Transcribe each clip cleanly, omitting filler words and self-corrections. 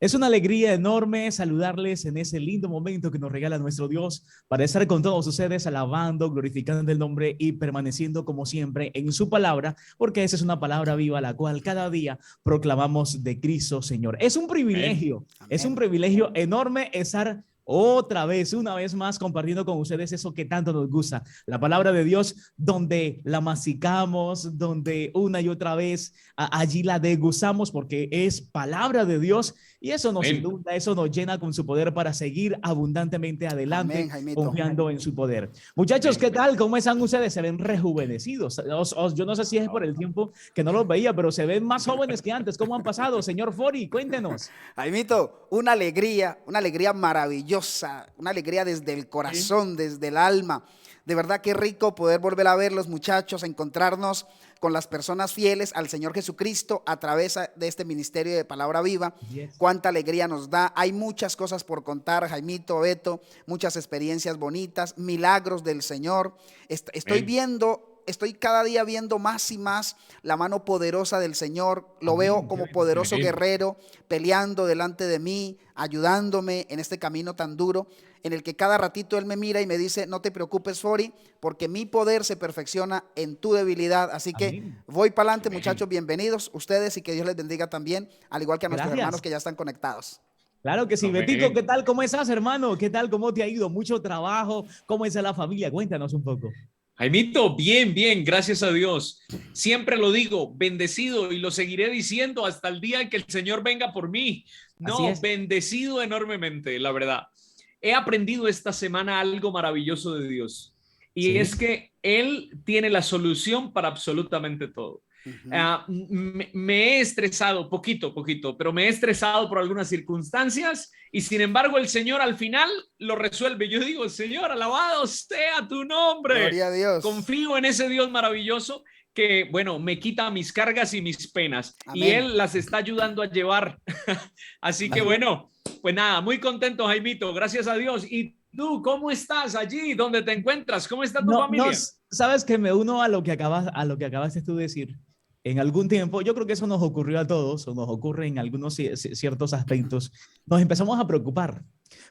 Es una alegría enorme saludarles en ese lindo momento que nos regala nuestro Dios para estar con todos ustedes alabando, glorificando el nombre y permaneciendo como siempre en su palabra, porque esa es una palabra viva la cual cada día proclamamos de Cristo Señor. Amén. Es un privilegio enorme estar otra vez, una vez más, compartiendo con ustedes eso que tanto nos gusta, la palabra de Dios, donde la masticamos, donde una y otra vez allí la degustamos, porque es palabra de Dios y eso nos Amén. inunda, eso nos llena con su poder para seguir abundantemente adelante, Amén, Jaimito. confiando en su poder. Muchachos, Amén. ¿qué tal? ¿Cómo están ustedes? Se ven rejuvenecidos. Yo no sé si es por el tiempo que no los veía, pero se ven más jóvenes que antes. ¿Cómo han pasado, señor Fori? Cuéntenos. Jaimito, una alegría maravillosa, una alegría desde el corazón, desde el alma. De verdad qué rico poder volver a ver los muchachos, encontrarnos con las personas fieles al Señor Jesucristo a través de este ministerio de Palabra Viva. Yes. Cuánta alegría nos da. Hay muchas cosas por contar, Jaimito, Beto, muchas experiencias bonitas, milagros del Señor. Estoy cada día viendo más y más la mano poderosa del Señor. Lo veo como poderoso guerrero peleando delante de mí, ayudándome en este camino tan duro, en el que cada ratito Él me mira y me dice: no te preocupes, Fori, porque mi poder se perfecciona en tu debilidad. Así que voy para adelante, muchachos, bienvenidos ustedes y que Dios les bendiga también, al igual que a nuestros hermanos que ya están conectados. Claro que sí. Amén. Betico, ¿qué tal? ¿Cómo estás, hermano? ¿Qué tal? ¿Cómo te ha ido? Mucho trabajo. ¿Cómo está la familia? Cuéntanos un poco. Jaimito, bien, bien, gracias a Dios. Siempre lo digo, bendecido, y lo seguiré diciendo hasta el día en que el Señor venga por mí. No, bendecido enormemente, la verdad. He aprendido esta semana algo maravilloso de Dios, y es que Él tiene la solución para absolutamente todo. Me he estresado poquito, pero me he estresado por algunas circunstancias y sin embargo el Señor al final lo resuelve. Yo digo: Señor, alabado sea tu nombre. Gloria a Dios. Confío en ese Dios maravilloso que, bueno, me quita mis cargas y mis penas. Amén. Y Él las está ayudando a llevar. Así que bueno, pues nada, muy contento, Jaimito, gracias a Dios. Y tú, ¿cómo estás allí? ¿Dónde te encuentras? ¿Cómo está tu familia? Sabes que me uno a lo que acabaste tú de decir. En algún tiempo, yo creo que eso nos ocurrió a todos, o nos ocurre en algunos ciertos aspectos, nos empezamos a preocupar.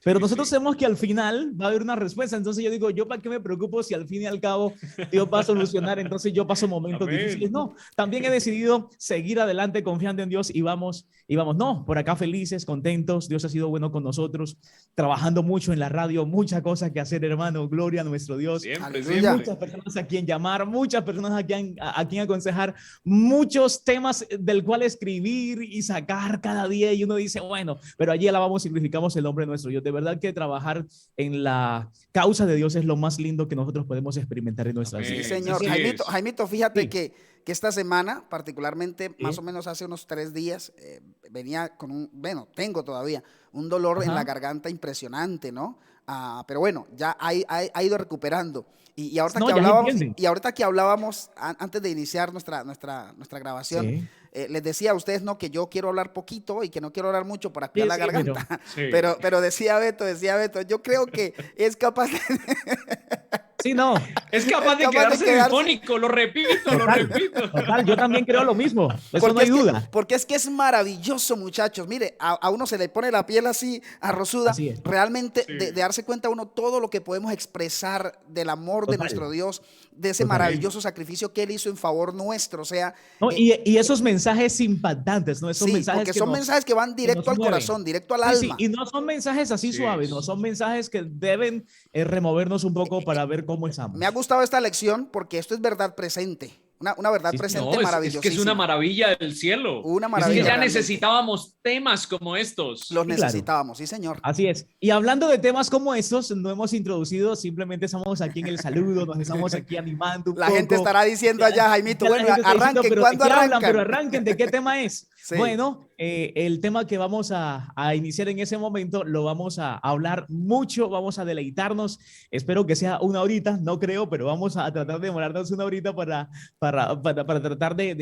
Pero nosotros sabemos que al final va a haber una respuesta. Entonces yo digo: ¿yo para qué me preocupo si al fin y al cabo Dios va a solucionar? Entonces yo paso momentos difíciles. No, también he decidido seguir adelante confiando en Dios y vamos, no, por acá felices, contentos. Dios ha sido bueno con nosotros, trabajando mucho en la radio, muchas cosas que hacer, hermano. Gloria a nuestro Dios. Siempre. Muchas personas a quien llamar, muchas personas a quien aconsejar, muchos temas del cual escribir y sacar cada día. Y uno dice: bueno, pero allí alabamos y glorificamos el nombre nuestro Dios. De verdad que trabajar en la causa de Dios es lo más lindo que nosotros podemos experimentar en nuestras vidas. Sí, señor. Jaimito, fíjate que esta semana, particularmente, más o menos hace unos 3 días, venía con tengo todavía un dolor en la garganta impresionante, ¿no? Pero bueno, ya ha ido recuperando. Y ahorita que hablábamos antes de iniciar nuestra grabación, les decía a ustedes, ¿no?, que yo quiero hablar poquito y que no quiero hablar mucho para cuidar la garganta. Pero decía Beto, yo creo que es capaz de... Sí, no. Es capaz de quedarse sinfónico, lo repito. Total, yo también creo lo mismo. Eso no hay duda. Porque es que es maravilloso, muchachos. Mire, a uno se le pone la piel así arrozuda. Así es. Realmente de darse cuenta uno todo lo que podemos expresar del amor de nuestro Dios, de ese maravilloso sacrificio que Él hizo en favor nuestro. O sea, no, y esos mensajes impactantes, ¿no? Esos mensajes porque son mensajes que van directo al corazón, directo al alma. Y no son mensajes así suaves, no son mensajes que deben removernos un poco para ver cómo estamos. Me ha gustado esta lección porque esto es verdad presente. Una verdad presente maravillosa. Es que es una maravilla del cielo. Una maravilla. Es que ya necesitábamos temas como estos. Los necesitábamos, sí, señor. Así es. Y hablando de temas como estos, no hemos introducido, simplemente estamos aquí en el saludo, nos estamos aquí animando un poco. La gente estará diciendo allá: Jaimito, bueno, arranquen, ¿cuándo arrancan? Pero arranquen, ¿de qué tema es? Sí. Bueno, el tema que vamos a iniciar en ese momento lo vamos a hablar mucho, vamos a deleitarnos. Espero que sea una horita, no creo, pero vamos a tratar de demorarnos una horita para para tratar de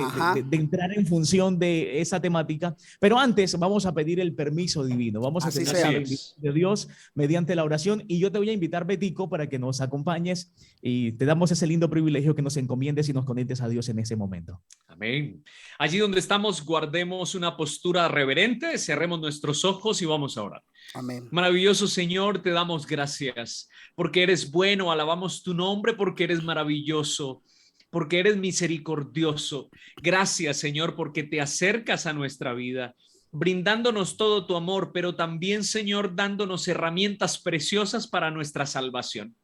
entrar en función de esa temática. Pero antes vamos a pedir el permiso divino. Vamos a tener la bendición de Dios mediante la oración. Y yo te voy a invitar, Betico, para que nos acompañes y te damos ese lindo privilegio que nos encomiendes y nos conectes a Dios en ese momento. Amén. Allí donde estamos, guardemos una postura reverente, cerremos nuestros ojos y vamos a orar. Amén. Maravilloso Señor, te damos gracias porque eres bueno, alabamos tu nombre porque eres maravilloso, porque eres misericordioso. Gracias, Señor, porque te acercas a nuestra vida, brindándonos todo tu amor, pero también, Señor, dándonos herramientas preciosas para nuestra salvación.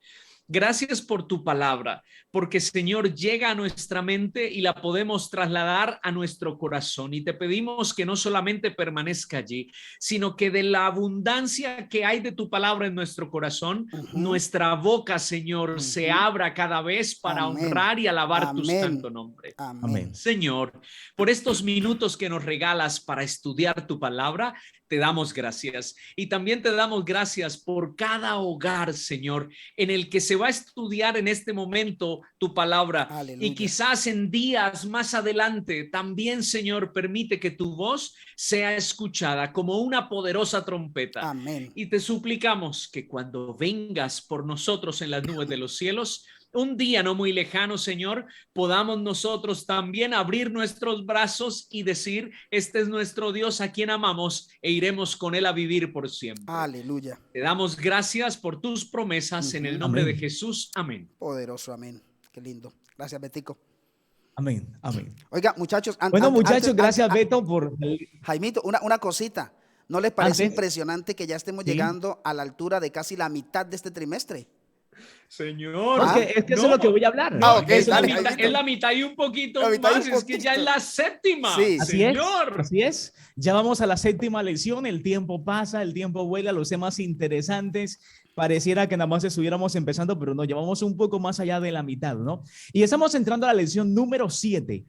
Gracias por tu palabra, porque, Señor, llega a nuestra mente y la podemos trasladar a nuestro corazón. Y te pedimos que no solamente permanezca allí, sino que de la abundancia que hay de tu palabra en nuestro corazón, nuestra boca, Señor, se abra cada vez para honrar y alabar tu santo nombre. Amén. Señor, por estos minutos que nos regalas para estudiar tu palabra, te damos gracias. Y también te damos gracias por cada hogar, Señor, en el que se va a estudiar en este momento tu palabra. Aleluya. Y quizás en días más adelante también, Señor, permite que tu voz sea escuchada como una poderosa trompeta. Amén. Y te suplicamos que cuando vengas por nosotros en las nubes de los cielos, un día no muy lejano, Señor, podamos nosotros también abrir nuestros brazos y decir, este es nuestro Dios a quien amamos e iremos con él a vivir por siempre. Aleluya. Te damos gracias por tus promesas en el nombre de Jesús. Amén. Poderoso, amén. Qué lindo. Gracias, Betico. Amén, amén. Oiga, muchachos. Muchachos, gracias, Beto, por... Jaimito, una cosita. ¿No les parece impresionante que ya estemos llegando a la altura de casi la mitad de este trimestre? Señor, es que eso es lo que voy a hablar. Okay, es la mitad y un poquito más, es que ya es la séptima. Sí, Señor. Así es. Ya vamos a la séptima lección, el tiempo pasa, el tiempo vuela, los temas interesantes. Pareciera que nada más estuviéramos empezando, pero no, llevamos un poco más allá de la mitad, ¿no? Y estamos entrando a la lección número 7,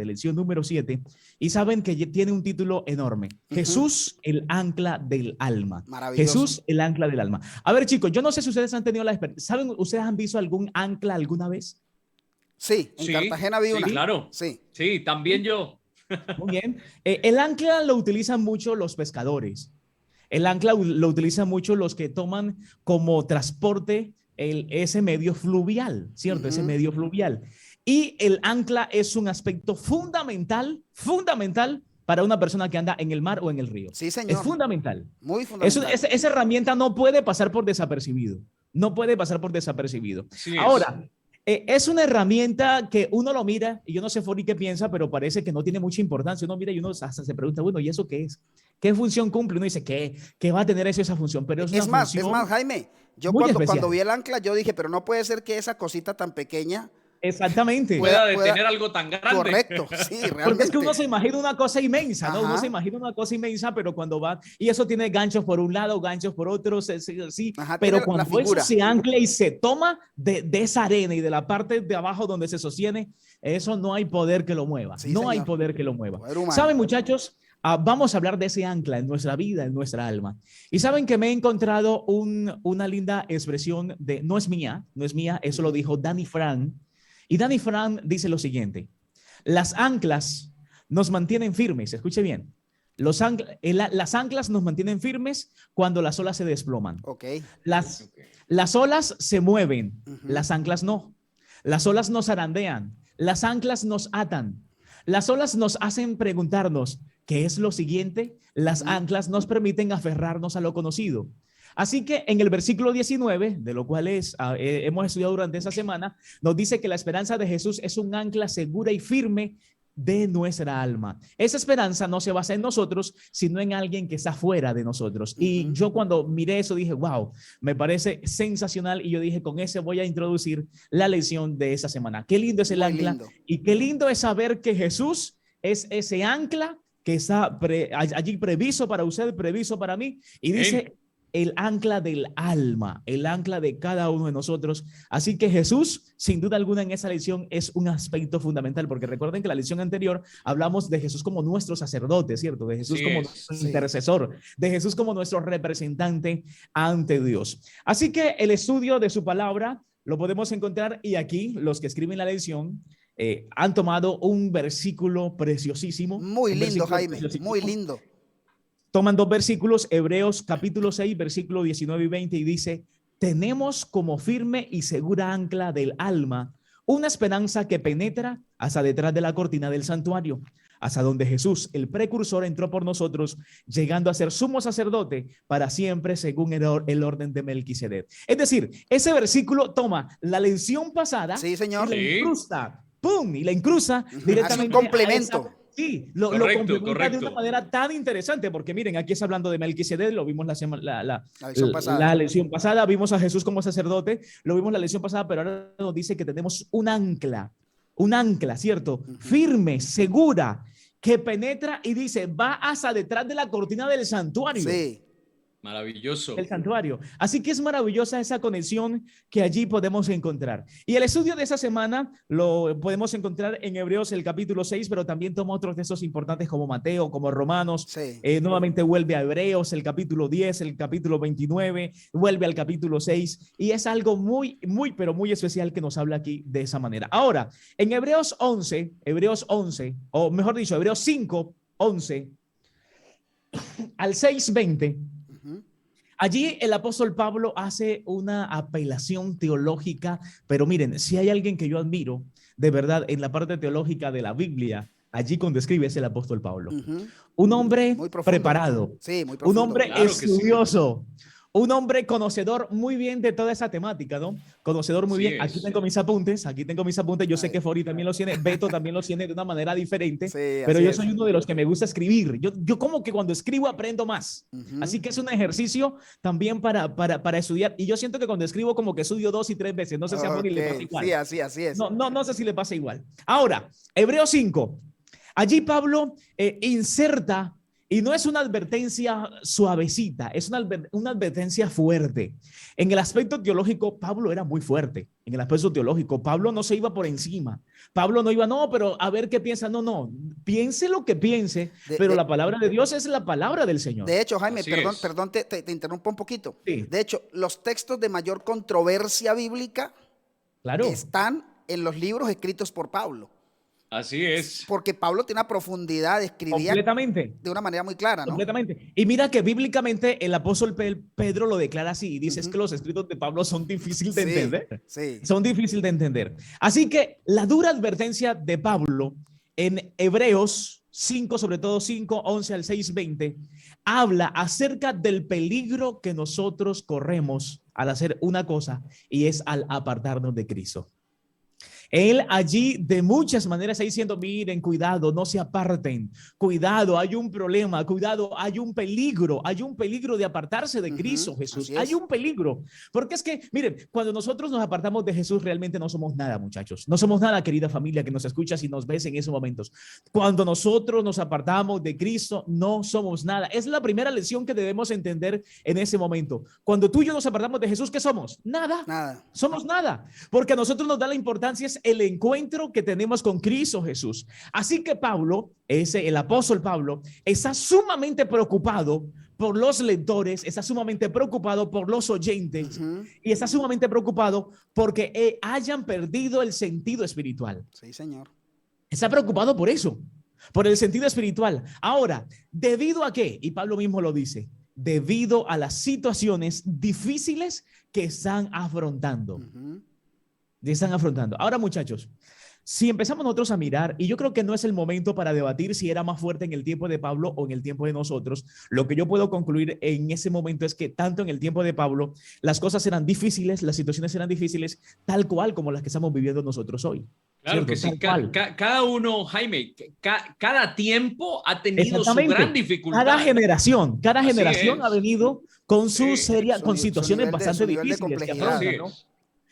lección número 7, y saben que tiene un título enorme. Jesús, el ancla del alma. Maravilloso. Jesús, el ancla del alma. A ver, chicos, yo no sé si ustedes han tenido la experiencia. ¿Saben, ustedes han visto algún ancla alguna vez? Sí, en Cartagena vi una. Sí, claro. Sí, también yo. Muy bien. El ancla lo utilizan mucho los pescadores. El ancla lo utilizan mucho los que toman como transporte ese medio fluvial, ¿cierto? Ese medio fluvial. Y el ancla es un aspecto fundamental para una persona que anda en el mar o en el río. Sí, señor. Es fundamental. Muy fundamental. Esa herramienta no puede pasar por desapercibido. No puede pasar por desapercibido. Sí, ahora, es una herramienta que uno lo mira, y yo no sé Fori qué piensa, pero parece que no tiene mucha importancia. Uno mira y uno hasta se pregunta, bueno, ¿y eso qué es? ¿Qué función cumple? Uno dice, ¿qué va a tener esa función? Pero es más, Jaime, yo cuando vi el ancla, yo dije, pero no puede ser que esa cosita tan pequeña exactamente pueda detener algo tan grande. Correcto, sí, realmente. Porque es que uno se imagina una cosa inmensa, ¿no? Uno se imagina una cosa inmensa, pero cuando va, y eso tiene ganchos por un lado, ganchos por otro, sí, pero cuando eso se ancla y se toma de esa arena y de la parte de abajo donde se sostiene, eso no hay poder que lo mueva, sí, señor. Hay poder que lo mueva. ¿Saben, muchachos? Vamos a hablar de ese ancla en nuestra vida, en nuestra alma. Y saben que me he encontrado una linda expresión no es mía, eso lo dijo Danny Frank. Y Danny Frank dice lo siguiente: las anclas nos mantienen firmes, escuche bien, las anclas nos mantienen firmes cuando las olas se desploman. Okay. Las olas se mueven, las anclas no. Las olas nos zarandean, las anclas nos atan. Las olas nos hacen preguntarnos, ¿qué es lo siguiente? Las anclas nos permiten aferrarnos a lo conocido. Así que en el versículo 19, de lo cual hemos estudiado durante esa semana, nos dice que la esperanza de Jesús es un ancla segura y firme de nuestra alma. Esa esperanza no se basa en nosotros, sino en alguien que está fuera de nosotros. Y yo cuando miré eso dije, wow, me parece sensacional. Y yo dije, con ese voy a introducir la lección de esa semana. Qué lindo es el ancla. Lindo. Y qué lindo es saber que Jesús es ese ancla que está allí previsto para usted, previsto para mí. Y dice, el ancla del alma, el ancla de cada uno de nosotros. Así que Jesús, sin duda alguna, en esa lección es un aspecto fundamental, porque recuerden que la lección anterior hablamos de Jesús como nuestro sacerdote, ¿cierto? De Jesús como nuestro intercesor, de Jesús como nuestro representante ante Dios. Así que el estudio de su palabra lo podemos encontrar, y aquí los que escriben la lección han tomado un versículo preciosísimo. Muy lindo, Jaime, preciosísimo. muy lindo. Toman dos versículos, Hebreos capítulo 6, versículo 19 y 20, y dice: tenemos como firme y segura ancla del alma una esperanza que penetra hasta detrás de la cortina del santuario, hasta donde Jesús, el precursor, entró por nosotros, llegando a ser sumo sacerdote para siempre según el orden de Melquisedec. Es decir, ese versículo toma la lección pasada, sí, señor, y la incrusta, ¡pum!, y la incrusta directamente. Hace un complemento. Sí, lo complementa de una manera tan interesante, porque miren, aquí está hablando de Melquisedec, lo vimos la lección pasada, vimos a Jesús como sacerdote, lo vimos la lección pasada, pero ahora nos dice que tenemos un ancla, ¿cierto? Firme, segura, que penetra y dice, va hasta detrás de la cortina del santuario. Sí. Maravilloso. El santuario. Así que es maravillosa esa conexión que allí podemos encontrar. Y el estudio de esta semana lo podemos encontrar en Hebreos el capítulo 6, pero también toma otros textos importantes como Mateo, como Romanos. Sí. Nuevamente vuelve a Hebreos, el capítulo 10, el capítulo 29, vuelve al capítulo 6. Y es algo muy, pero muy especial que nos habla aquí de esa manera. Ahora, en Hebreos 11, o mejor dicho, Hebreos 5, 11 al 6, 20. Allí el apóstol Pablo hace una apelación teológica, pero miren, si hay alguien que yo admiro de verdad en la parte teológica de la Biblia, allí cuando escribe es el apóstol Pablo. Un hombre preparado, sí, muy profundo. Un hombre estudioso, un hombre conocedor muy bien de toda esa temática, ¿no? Conocedor muy bien. Aquí tengo mis apuntes, Yo sé que Fori también los tiene, Beto también los tiene de una manera diferente, pero yo soy uno de los que me gusta escribir. Yo como que cuando escribo aprendo más. Así que es un ejercicio también para estudiar. Y yo siento que cuando escribo como que estudio 2 y 3 veces. No sé si a Fori le pasa igual. Sí, así es. No sé si le pasa igual. Ahora, Hebreos 5. Allí Pablo inserta. Y no es una advertencia suavecita, es una advertencia fuerte. En el aspecto teológico, Pablo era muy fuerte. En el aspecto teológico, Pablo no se iba por encima. Pablo no iba, no, pero a ver qué piensa. No. Piense lo que piense, pero la palabra de Dios es la palabra del Señor. De hecho, Jaime, perdón, te interrumpo un poquito. Sí. De hecho, los textos de mayor controversia bíblica están en los libros escritos por Pablo. Así es. Porque Pablo tiene una profundidad, escribía de una manera muy clara, ¿no? Completamente. Y mira que bíblicamente el apóstol Pedro lo declara así y dice que los escritos de Pablo son difíciles de entender. Sí. Son difíciles de entender. Así que la dura advertencia de Pablo en Hebreos 5, sobre todo 5, 11 al 6, 20, habla acerca del peligro que nosotros corremos al hacer una cosa, y es al apartarnos de Cristo. Él allí de muchas maneras está diciendo, miren, cuidado, no se aparten, cuidado, hay un problema, cuidado, hay un peligro de apartarse de Cristo Jesús, hay un peligro, porque es que, miren, cuando nosotros nos apartamos de Jesús realmente no somos nada, muchachos, no somos nada, querida familia que nos escuchas y nos ves en esos momentos. Cuando nosotros nos apartamos de Cristo no somos nada, es la primera lección que debemos entender en ese momento. Cuando tú y yo nos apartamos de Jesús, ¿qué somos? Nada. Somos nada, porque a nosotros nos da la importancia el encuentro que tenemos con Cristo Jesús. Así que Pablo, el apóstol Pablo, está sumamente preocupado por los lectores, está sumamente preocupado por los oyentes y está sumamente preocupado porque hayan perdido el sentido espiritual. Sí, señor. Está preocupado por eso, por el sentido espiritual. Ahora, ¿debido a qué? Y Pablo mismo lo dice, debido a las situaciones difíciles que están afrontando. Ahora, muchachos, si empezamos nosotros a mirar, y yo creo que no es el momento para debatir si era más fuerte en el tiempo de Pablo o en el tiempo de nosotros, lo que yo puedo concluir en ese momento es que tanto en el tiempo de Pablo las cosas eran difíciles, las situaciones eran difíciles, tal cual como las que estamos viviendo nosotros hoy. Claro que sí, cada uno, Jaime, cada tiempo ha tenido su gran dificultad. Cada generación ha venido con con situaciones bastante difíciles que afrontan, ¿no?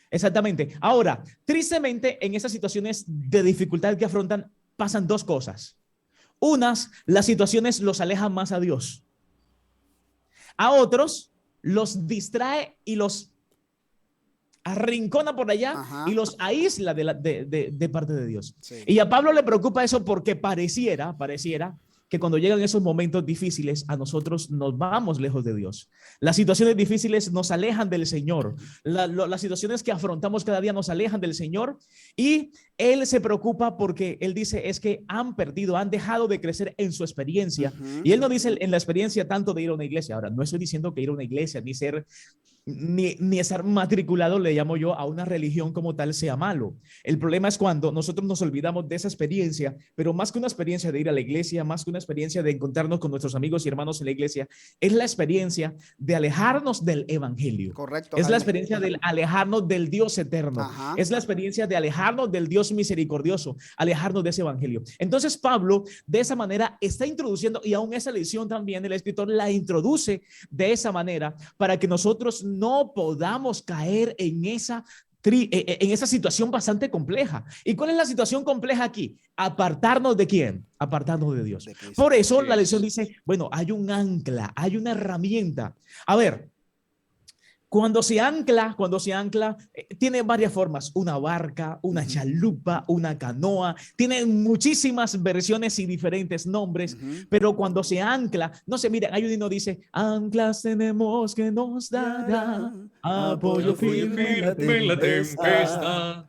Exactamente. Ahora, tristemente, en esas situaciones de dificultad que afrontan, pasan dos cosas. Unas, las situaciones los alejan más a Dios. A otros, los distrae y los arrincona por allá y los aísla de parte de Dios. Sí. Y a Pablo le preocupa eso porque pareciera que cuando llegan esos momentos difíciles, a nosotros nos vamos lejos de Dios. Las situaciones difíciles nos alejan del Señor. Las situaciones que afrontamos cada día nos alejan del Señor, y Él se preocupa porque Él dice es que han perdido, han dejado de crecer en su experiencia. Y Él no dice en la experiencia tanto de ir a una iglesia. Ahora, no estoy diciendo que ir a una iglesia ni estar matriculado, le llamo yo, a una religión como tal sea malo. El problema es cuando nosotros nos olvidamos de esa experiencia, pero más que una experiencia de ir a la iglesia, más que una experiencia de encontrarnos con nuestros amigos y hermanos en la iglesia, es la experiencia de alejarnos del evangelio. Correcto. Es Jaime. la experiencia de alejarnos del Dios eterno. Ajá. Es la experiencia de alejarnos del Dios misericordioso, alejarnos de ese evangelio. Entonces Pablo de esa manera está introduciendo, y aún esa lección también el escritor la introduce de esa manera para que nosotros no podamos caer en esa situación bastante compleja. ¿Y cuál es la situación compleja aquí? Apartarnos ¿de quién? Apartarnos de Dios. Por eso la lección dice, bueno, hay un ancla, hay una herramienta. A ver, cuando se ancla, tiene varias formas: una barca, una chalupa, una canoa, tiene muchísimas versiones y diferentes nombres, pero cuando se ancla, no sé, miren, hay un himno dice, anclas tenemos que nos dará apoyo firme en la tempestad,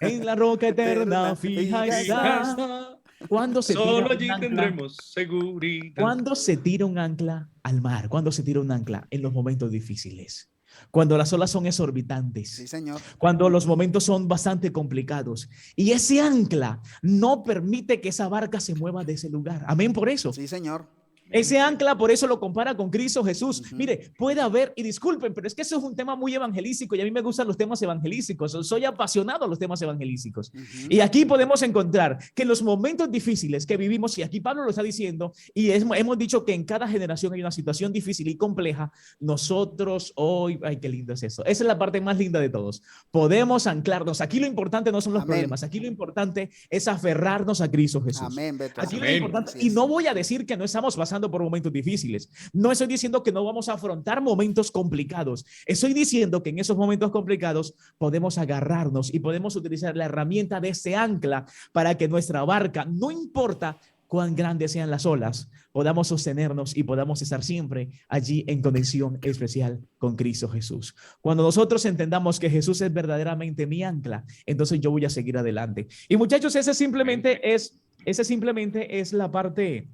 en la roca eterna fija está. Cuando se Solo tira allí un ancla, tendremos seguridad. cuando se tira un ancla al mar, cuando se tira un ancla en los momentos difíciles, cuando las olas son exorbitantes, Sí, señor. cuando los momentos son bastante complicados, y ese ancla no permite que esa barca se mueva de ese lugar. Amén por eso. Sí, señor. Ese ancla, por eso lo compara con Cristo Jesús. Mire, puede haber, y disculpen, pero es que eso es un tema muy evangelístico, y a mí me gustan los temas evangelísticos. Soy apasionado a los temas evangelísticos. Y aquí podemos encontrar que en los momentos difíciles que vivimos, y aquí Pablo lo está diciendo, y hemos dicho que en cada generación hay una situación difícil y compleja, nosotros hoy, ay, qué lindo es eso. Esa es la parte más linda de todos. Podemos anclarnos. Aquí lo importante no son los problemas, aquí lo importante es aferrarnos a Cristo Jesús. Amén, Beto. Aquí Amén. lo importante, y no voy a decir que no estamos pasando por momentos difíciles. No estoy diciendo que no vamos a afrontar momentos complicados. Estoy diciendo que en esos momentos complicados podemos agarrarnos y podemos utilizar la herramienta de ese ancla para que nuestra barca, no importa cuán grandes sean las olas, podamos sostenernos y podamos estar siempre allí en conexión especial con Cristo Jesús. Cuando nosotros entendamos que Jesús es verdaderamente mi ancla, entonces yo voy a seguir adelante. Y muchachos, esa simplemente es la parte...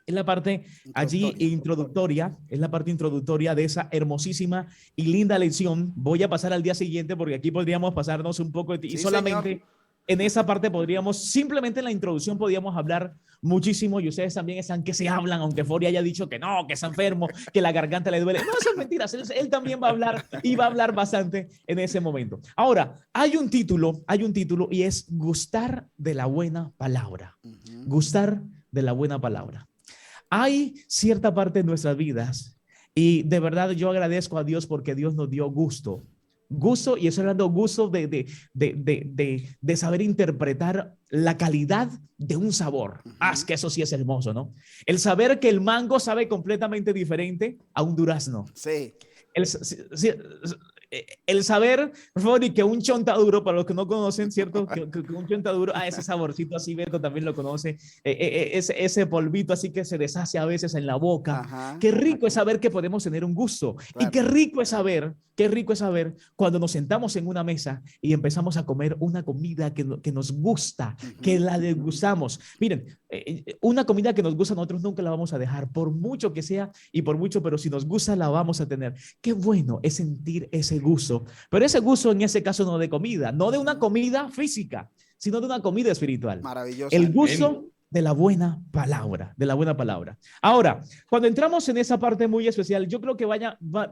Es la parte allí introductoria, es la parte introductoria de esa hermosísima y linda lección. Voy a pasar al día siguiente porque aquí podríamos pasarnos un poco y solamente señor. En esa parte podríamos, simplemente en la introducción podríamos hablar muchísimo, y ustedes también están que se hablan, aunque Fori haya dicho que no, que está enfermo, que la garganta le duele. No, eso es mentiras, él también va a hablar y va a hablar bastante en ese momento. Ahora, hay un título y es gustar de la buena palabra. Gustar de la buena palabra. Hay cierta parte de nuestras vidas, y de verdad yo agradezco a Dios porque Dios nos dio gusto, y estoy hablando gusto de saber interpretar la calidad de un sabor. Es que eso sí es hermoso, ¿no? El saber que el mango sabe completamente diferente a un durazno. Sí. El saber, por favor, y que un chontaduro, para los que no conocen, ¿cierto? Que un chontaduro, ese saborcito así, Beto también lo conoce, ese polvito así que se deshace a veces en la boca. Ajá. Qué rico es saber que podemos tener un gusto. Claro. Y qué rico es saber cuando nos sentamos en una mesa y empezamos a comer una comida que nos gusta, que la degustamos. Miren, una comida que nos gusta, nosotros nunca la vamos a dejar, por mucho que sea y por mucho, pero si nos gusta la vamos a tener. Qué bueno es sentir ese gusto, pero ese gusto en ese caso no de comida, no de una comida física, sino de una comida espiritual. Maravilloso. El gusto de la buena palabra, Ahora, cuando entramos en esa parte muy especial, yo creo que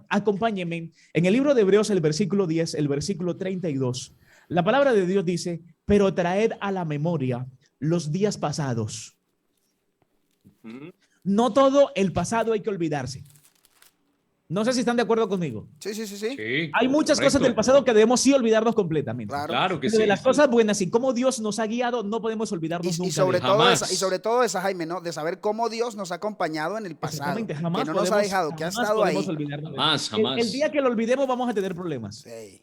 acompáñenme en el libro de Hebreos, el versículo 10, el versículo 32. La palabra de Dios dice, pero traed a la memoria los días pasados. No todo el pasado hay que olvidarse. No sé si están de acuerdo conmigo. Sí. Hay muchas cosas del pasado que debemos sí olvidarnos completamente. Claro que sí. De las cosas buenas y cómo Dios nos ha guiado, no podemos olvidarnos nunca. Y sobre todo esa, Jaime, ¿no? De saber cómo Dios nos ha acompañado en el pasado. Jamás que no nos ha dejado, que ha estado ahí. Jamás. El día que lo olvidemos vamos a tener problemas. Sí.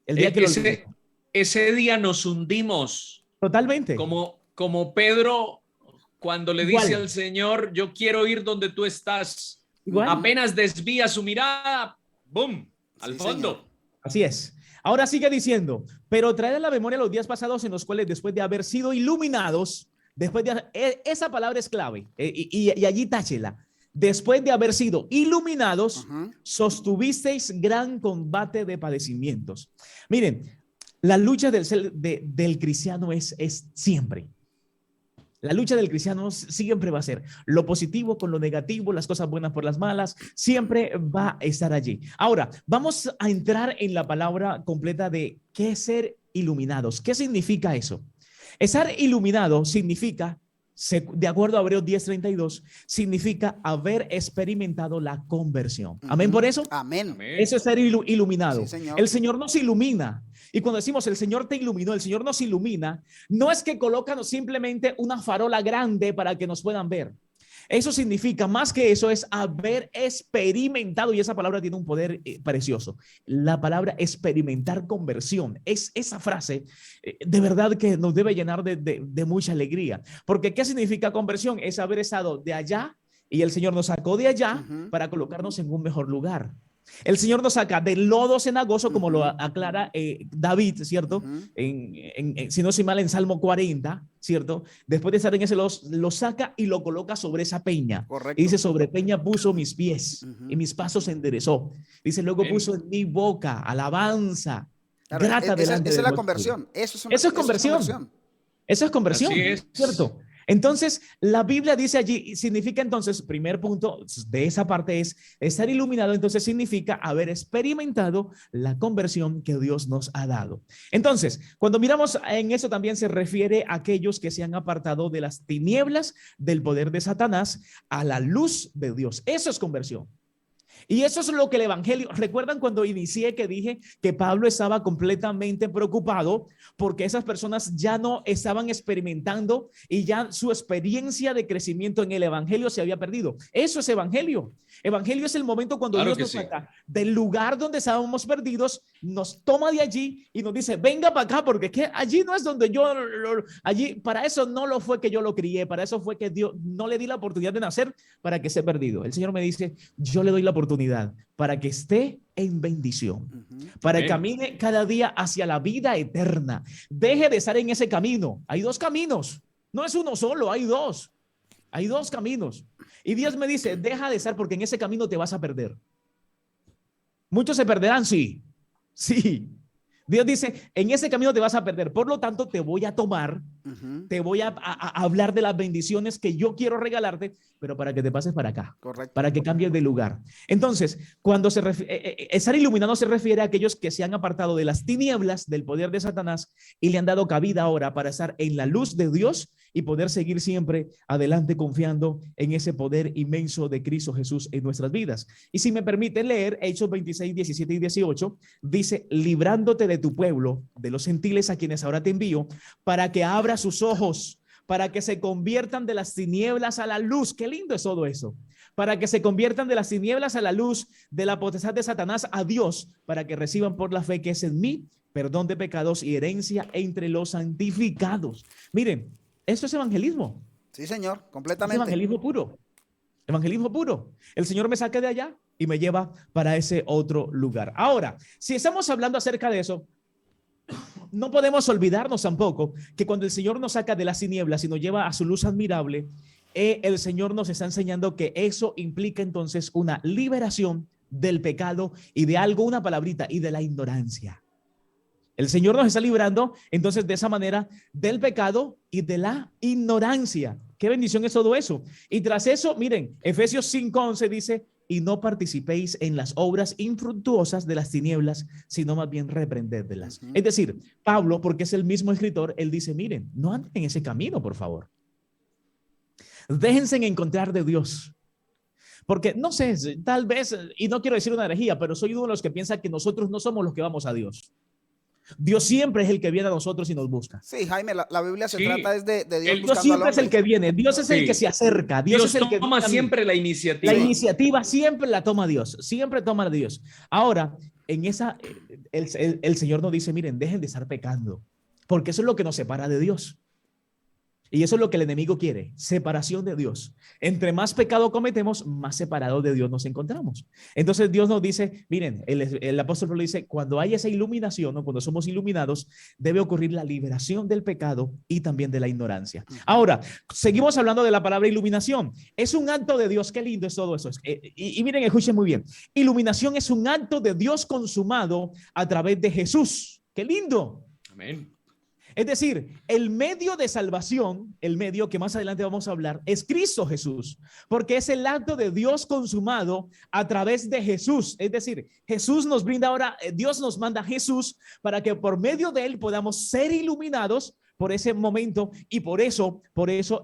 El día que lo olvidemos. Ese día nos hundimos. Totalmente. Como Pedro cuando le Igual. dice al Señor, yo quiero ir donde tú estás. Igual. Apenas desvía su mirada, ¡boom!, al Sí, fondo. señor. Así es. Ahora sigue diciendo, pero traed a la memoria los días pasados en los cuales después de haber sido iluminados, esa palabra es clave, y allí táchela. Después de haber sido iluminados, sostuvisteis gran combate de padecimientos. Miren, la lucha del cristiano es siempre. La lucha del cristiano siempre va a ser lo positivo con lo negativo, las cosas buenas por las malas, siempre va a estar allí. Ahora, vamos a entrar en la palabra completa de qué es ser iluminados. ¿Qué significa eso? Estar iluminado significa, de acuerdo a Hebreos 10:32, significa haber experimentado la conversión. ¿Amén por eso? Amén. Eso es ser iluminado. Sí, señor. El Señor nos ilumina. Y cuando decimos el Señor te iluminó, el Señor nos ilumina, no es que colocan simplemente una farola grande para que nos puedan ver. Eso significa, más que eso, es haber experimentado, y esa palabra tiene un poder precioso. La palabra experimentar conversión, es esa frase de verdad que nos debe llenar de mucha alegría. Porque ¿qué significa conversión? Es haber estado de allá y el Señor nos sacó de allá para colocarnos en un mejor lugar. El Señor nos saca del lodo cenagoso, como lo aclara David, ¿cierto? Si no soy mal, en Salmo 40, ¿cierto? Después de estar en ese lodo, lo saca y lo coloca sobre esa peña. Correcto. Y dice, sobre peña puso mis pies y mis pasos enderezó. Dice, luego puso en mi boca alabanza. Claro, grata delante esa de es la vos. conversión. Eso es conversión. Eso es conversión, Así es. ¿cierto? Entonces, la Biblia dice allí, significa entonces, primer punto de esa parte es estar iluminado, entonces significa haber experimentado la conversión que Dios nos ha dado. Entonces, cuando miramos en eso también se refiere a aquellos que se han apartado de las tinieblas del poder de Satanás a la luz de Dios. Eso es conversión. Y eso es lo que el evangelio, ¿recuerdan cuando inicié que dije que Pablo estaba completamente preocupado porque esas personas ya no estaban experimentando y ya su experiencia de crecimiento en el evangelio se había perdido? Eso es evangelio. Evangelio es el momento cuando Claro Dios que nos sí. saca del lugar donde estábamos perdidos, nos toma de allí y nos dice, venga para acá, porque que allí no es donde allí, para eso no lo fue que yo lo crié, para eso fue que Dios no le di la oportunidad de nacer para que esté perdido. El Señor me dice, yo le doy la oportunidad para que esté en bendición, para que camine cada día hacia la vida eterna. Deje de estar en ese camino. Hay dos caminos, no es uno solo, hay dos. Hay dos caminos. Y Dios me dice, deja de estar porque en ese camino te vas a perder. Muchos se perderán, sí. Sí. Dios dice, en ese camino te vas a perder. Por lo tanto, te voy a tomar, te voy a hablar de las bendiciones que yo quiero regalarte, pero para que te pases para acá. Correcto. Para que cambies de lugar. Entonces, cuando estar iluminado se refiere a aquellos que se han apartado de las tinieblas del poder de Satanás y le han dado cabida ahora para estar en la luz de Dios y poder seguir siempre adelante confiando en ese poder inmenso de Cristo Jesús en nuestras vidas. Y si me permite leer Hechos 26, 17 y 18, dice, librándote de tu pueblo, de los gentiles a quienes ahora te envío, para que abra sus ojos, para que se conviertan de las tinieblas a la luz. Qué lindo es todo eso. Para que se conviertan de las tinieblas a la luz, de la potestad de Satanás a Dios, para que reciban por la fe que es en mí perdón de pecados y herencia entre los santificados. Miren, eso es evangelismo. Sí, señor, Es completamente. evangelismo puro. Evangelismo puro. El Señor me saca de allá y me lleva para ese otro lugar. Ahora, si estamos hablando acerca de eso, no podemos olvidarnos tampoco que cuando el Señor nos saca de las tinieblas y nos lleva a su luz admirable, el Señor nos está enseñando que eso implica entonces una liberación del pecado y de algo, una palabrita, y de la ignorancia. El Señor nos está librando entonces de esa manera del pecado y de la ignorancia. Qué bendición es todo eso. Y tras eso, miren, Efesios 5:11 dice, y no participéis en las obras infructuosas de las tinieblas, sino más bien reprendedlas. Es decir, Pablo, porque es el mismo escritor, él dice, miren, no anden en ese camino, por favor. Déjense encontrar de Dios. Porque no sé, tal vez, y no quiero decir una herejía, pero soy uno de los que piensa que nosotros no somos los que vamos a Dios. Dios siempre es el que viene a nosotros y nos busca. Sí, Jaime, la Biblia se trata es de Dios buscando Dios siempre al es el hombre. que viene, Dios es el que se acerca. Dios es el que toma siempre la iniciativa. La iniciativa siempre la toma Dios, siempre toma Dios. Ahora, en esa, el Señor nos dice, miren, dejen de estar pecando, porque eso es lo que nos separa de Dios. Y eso es lo que el enemigo quiere, separación de Dios. Entre más pecado cometemos, más separados de Dios nos encontramos. Entonces Dios nos dice, miren, el apóstol Pablo dice, cuando hay esa iluminación, ¿no? Cuando somos iluminados, debe ocurrir la liberación del pecado y también de la ignorancia. Ahora, seguimos hablando de la palabra iluminación. Es un acto de Dios, qué lindo es todo eso. Y miren, escuchen muy bien. Iluminación es un acto de Dios consumado a través de Jesús. Qué lindo. Amén. Es decir, el medio de salvación, el medio que más adelante vamos a hablar, es Cristo Jesús, porque es el acto de Dios consumado a través de Jesús. Es decir, Jesús nos brinda ahora, Dios nos manda a Jesús para que por medio de él podamos ser iluminados por ese momento. Y por eso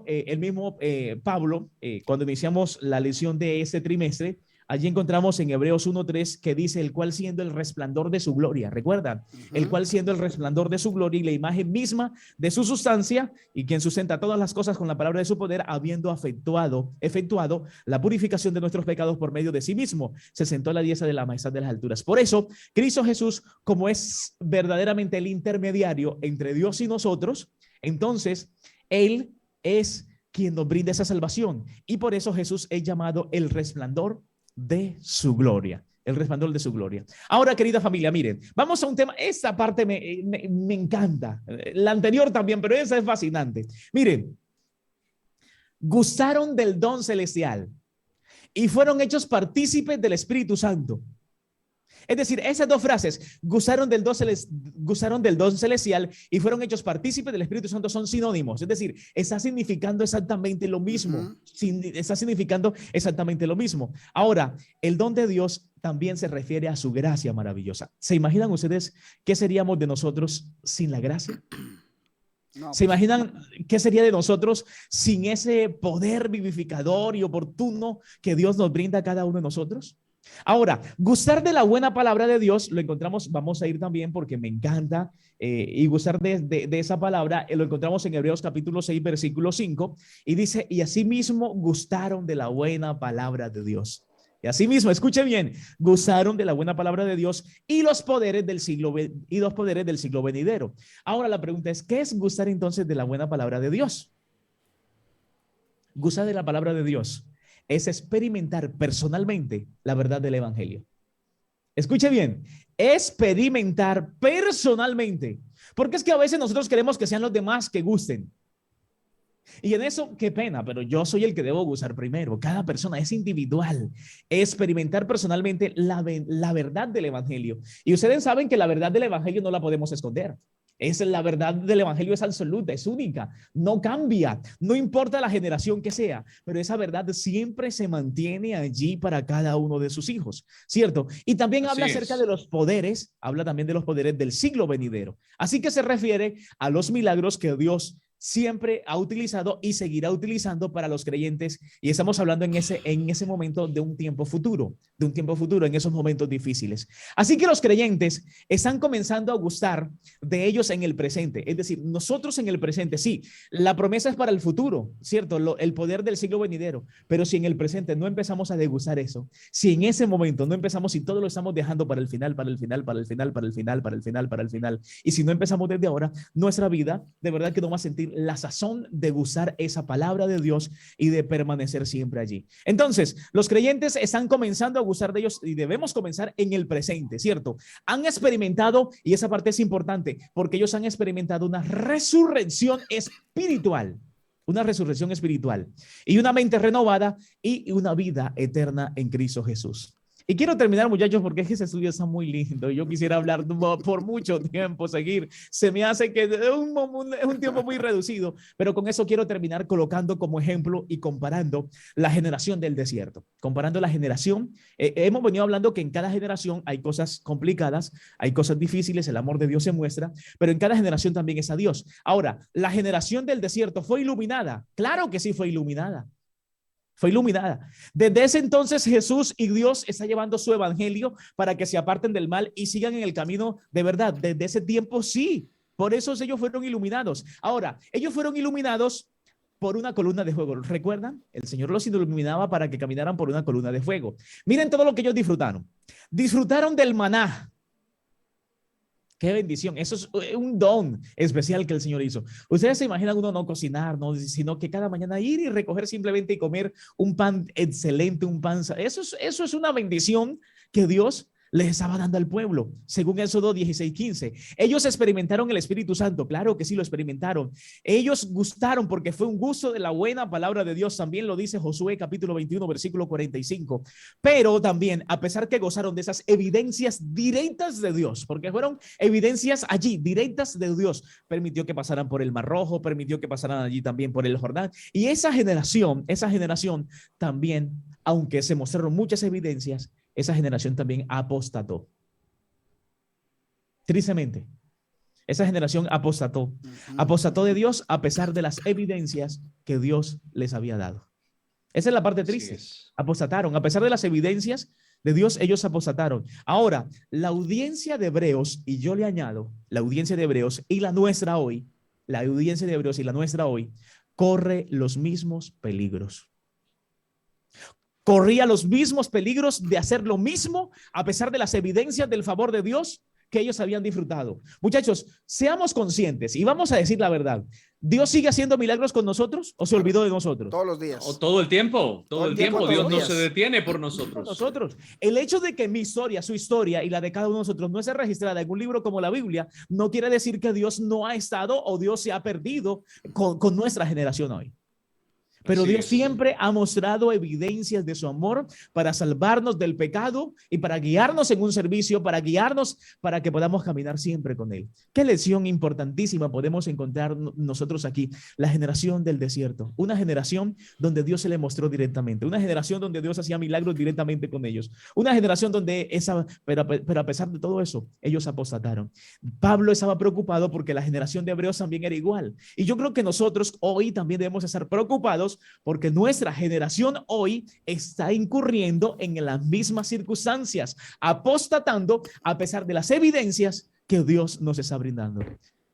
el mismo Pablo, cuando iniciamos la lección de este trimestre, allí encontramos en Hebreos 1:3 que dice, el cual siendo el resplandor de su gloria, ¿recuerdan? El cual siendo el resplandor de su gloria y la imagen misma de su sustancia, y quien sustenta todas las cosas con la palabra de su poder, habiendo efectuado la purificación de nuestros pecados por medio de sí mismo, se sentó a la diestra de la majestad de las alturas. Por eso, Cristo Jesús, como es verdaderamente el intermediario entre Dios y nosotros, entonces, Él es quien nos brinda esa salvación. Y por eso Jesús es llamado el resplandor de su gloria, el resplandor de su gloria. Ahora, querida familia, miren, vamos a un tema, esta parte me encanta, la anterior también, pero esa es fascinante. Miren, gustaron del don celestial y fueron hechos partícipes del Espíritu Santo. Es decir, esas dos frases, gustaron del don celestial y fueron hechos partícipes del Espíritu Santo, son sinónimos. Es decir, está significando exactamente lo mismo. Está significando exactamente lo mismo. Ahora, el don de Dios también se refiere a su gracia maravillosa. ¿Se imaginan ustedes qué seríamos de nosotros sin la gracia? No. ¿Se imaginan qué sería de nosotros sin ese poder vivificador y oportuno que Dios nos brinda a cada uno de nosotros? Ahora, gustar de la buena palabra de Dios, lo encontramos, vamos a ir también porque me encanta, y gustar de esa palabra, lo encontramos en Hebreos capítulo 6, versículo 5, y dice, y asimismo gustaron de la buena palabra de Dios. Y asimismo, escuche bien, gustaron de la buena palabra de Dios y los poderes del siglo venidero. Ahora la pregunta es, ¿qué es gustar entonces de la buena palabra de Dios? Gustar de la palabra de Dios es experimentar personalmente la verdad del evangelio. Escuche bien, experimentar personalmente, porque es que a veces nosotros queremos que sean los demás que gusten. Y en eso, qué pena, pero yo soy el que debo gustar primero. Cada persona es individual. Experimentar personalmente la verdad del evangelio. Y ustedes saben que la verdad del evangelio no la podemos esconder. La verdad del evangelio es absoluta, es única, no cambia, no importa la generación que sea, pero esa verdad siempre se mantiene allí para cada uno de sus hijos, ¿cierto? Y también habla acerca de los poderes, habla también de los poderes del siglo venidero. Así que se refiere a los milagros que Dios siempre ha utilizado y seguirá utilizando para los creyentes, y estamos hablando en ese momento de un tiempo futuro, en esos momentos difíciles. Así que los creyentes están comenzando a gustar de ellos en el presente, es decir, nosotros en el presente, sí, la promesa es para el futuro, ¿cierto? El poder del siglo venidero, pero si en el presente no empezamos a degustar eso, si en ese momento no empezamos, si todo lo estamos dejando para el final, y si no empezamos desde ahora, nuestra vida de verdad que no va a sentir la sazón de gustar esa palabra de Dios y de permanecer siempre allí. Entonces, los creyentes están comenzando a gustar de ellos y debemos comenzar en el presente, ¿cierto? Han experimentado, y esa parte es importante, porque ellos han experimentado una resurrección espiritual y una mente renovada y una vida eterna en Cristo Jesús. Y quiero terminar, muchachos, porque es que ese estudio está muy lindo. Yo quisiera hablar por mucho tiempo, seguir. Se me hace que es un tiempo muy reducido, pero con eso quiero terminar colocando como ejemplo y comparando la generación del desierto. Comparando la generación, hemos venido hablando que en cada generación hay cosas complicadas, hay cosas difíciles, el amor de Dios se muestra, pero en cada generación también está Dios. Ahora, la generación del desierto fue iluminada. Claro que sí fue iluminada. Fue iluminada. Desde ese entonces Jesús y Dios está llevando su evangelio para que se aparten del mal y sigan en el camino de verdad. Desde ese tiempo sí. Por eso ellos fueron iluminados. Ahora, ellos fueron iluminados por una columna de fuego. ¿Recuerdan? El Señor los iluminaba para que caminaran por una columna de fuego. Miren todo lo que ellos disfrutaron. Disfrutaron del maná. Qué bendición. Eso es un don especial que el Señor hizo. Ustedes se imaginan uno no cocinar, no, sino que cada mañana ir y recoger simplemente y comer un pan excelente, un pan. Eso es una bendición que Dios les estaba dando al pueblo, según Éxodo 16:15. Ellos experimentaron el Espíritu Santo, claro que sí lo experimentaron. Ellos gustaron porque fue un gusto de la buena palabra de Dios, también lo dice Josué capítulo 21, versículo 45. Pero también, a pesar que gozaron de esas evidencias directas de Dios, porque fueron evidencias allí, directas de Dios, permitió que pasaran por el Mar Rojo, permitió que pasaran allí también por el Jordán. Y esa generación también, aunque se mostraron muchas evidencias, esa generación también apostató. Tristemente, esa generación apostató. Apostató de Dios a pesar de las evidencias que Dios les había dado. Esa es la parte triste. Apostataron. A pesar de las evidencias de Dios, ellos apostataron. Ahora, la audiencia de Hebreos, y yo le añado, la audiencia de Hebreos y la nuestra hoy, corre los mismos peligros. Corría los mismos peligros de hacer lo mismo a pesar de las evidencias del favor de Dios que ellos habían disfrutado. Muchachos, seamos conscientes y vamos a decir la verdad. ¿Dios sigue haciendo milagros con nosotros o se olvidó de nosotros? Todos los días. O todo el tiempo, todo el tiempo. Dios no se detiene por nosotros. El hecho de que mi historia, su historia y la de cada uno de nosotros no esté registrada en un libro como la Biblia, no quiere decir que Dios no ha estado o Dios se ha perdido con nuestra generación hoy. Pero Dios siempre ha mostrado evidencias de su amor para salvarnos del pecado y para guiarnos en un servicio, para guiarnos para que podamos caminar siempre con Él. Qué lección importantísima podemos encontrar nosotros aquí. La generación del desierto, una generación donde Dios se le mostró directamente, una generación donde Dios hacía milagros directamente con ellos, una generación donde pero a pesar de todo eso, ellos apostataron. Pablo estaba preocupado porque la generación de Hebreos también era igual. Y yo creo que nosotros hoy también debemos estar preocupados porque nuestra generación hoy está incurriendo en las mismas circunstancias, apostatando a pesar de las evidencias que Dios nos está brindando.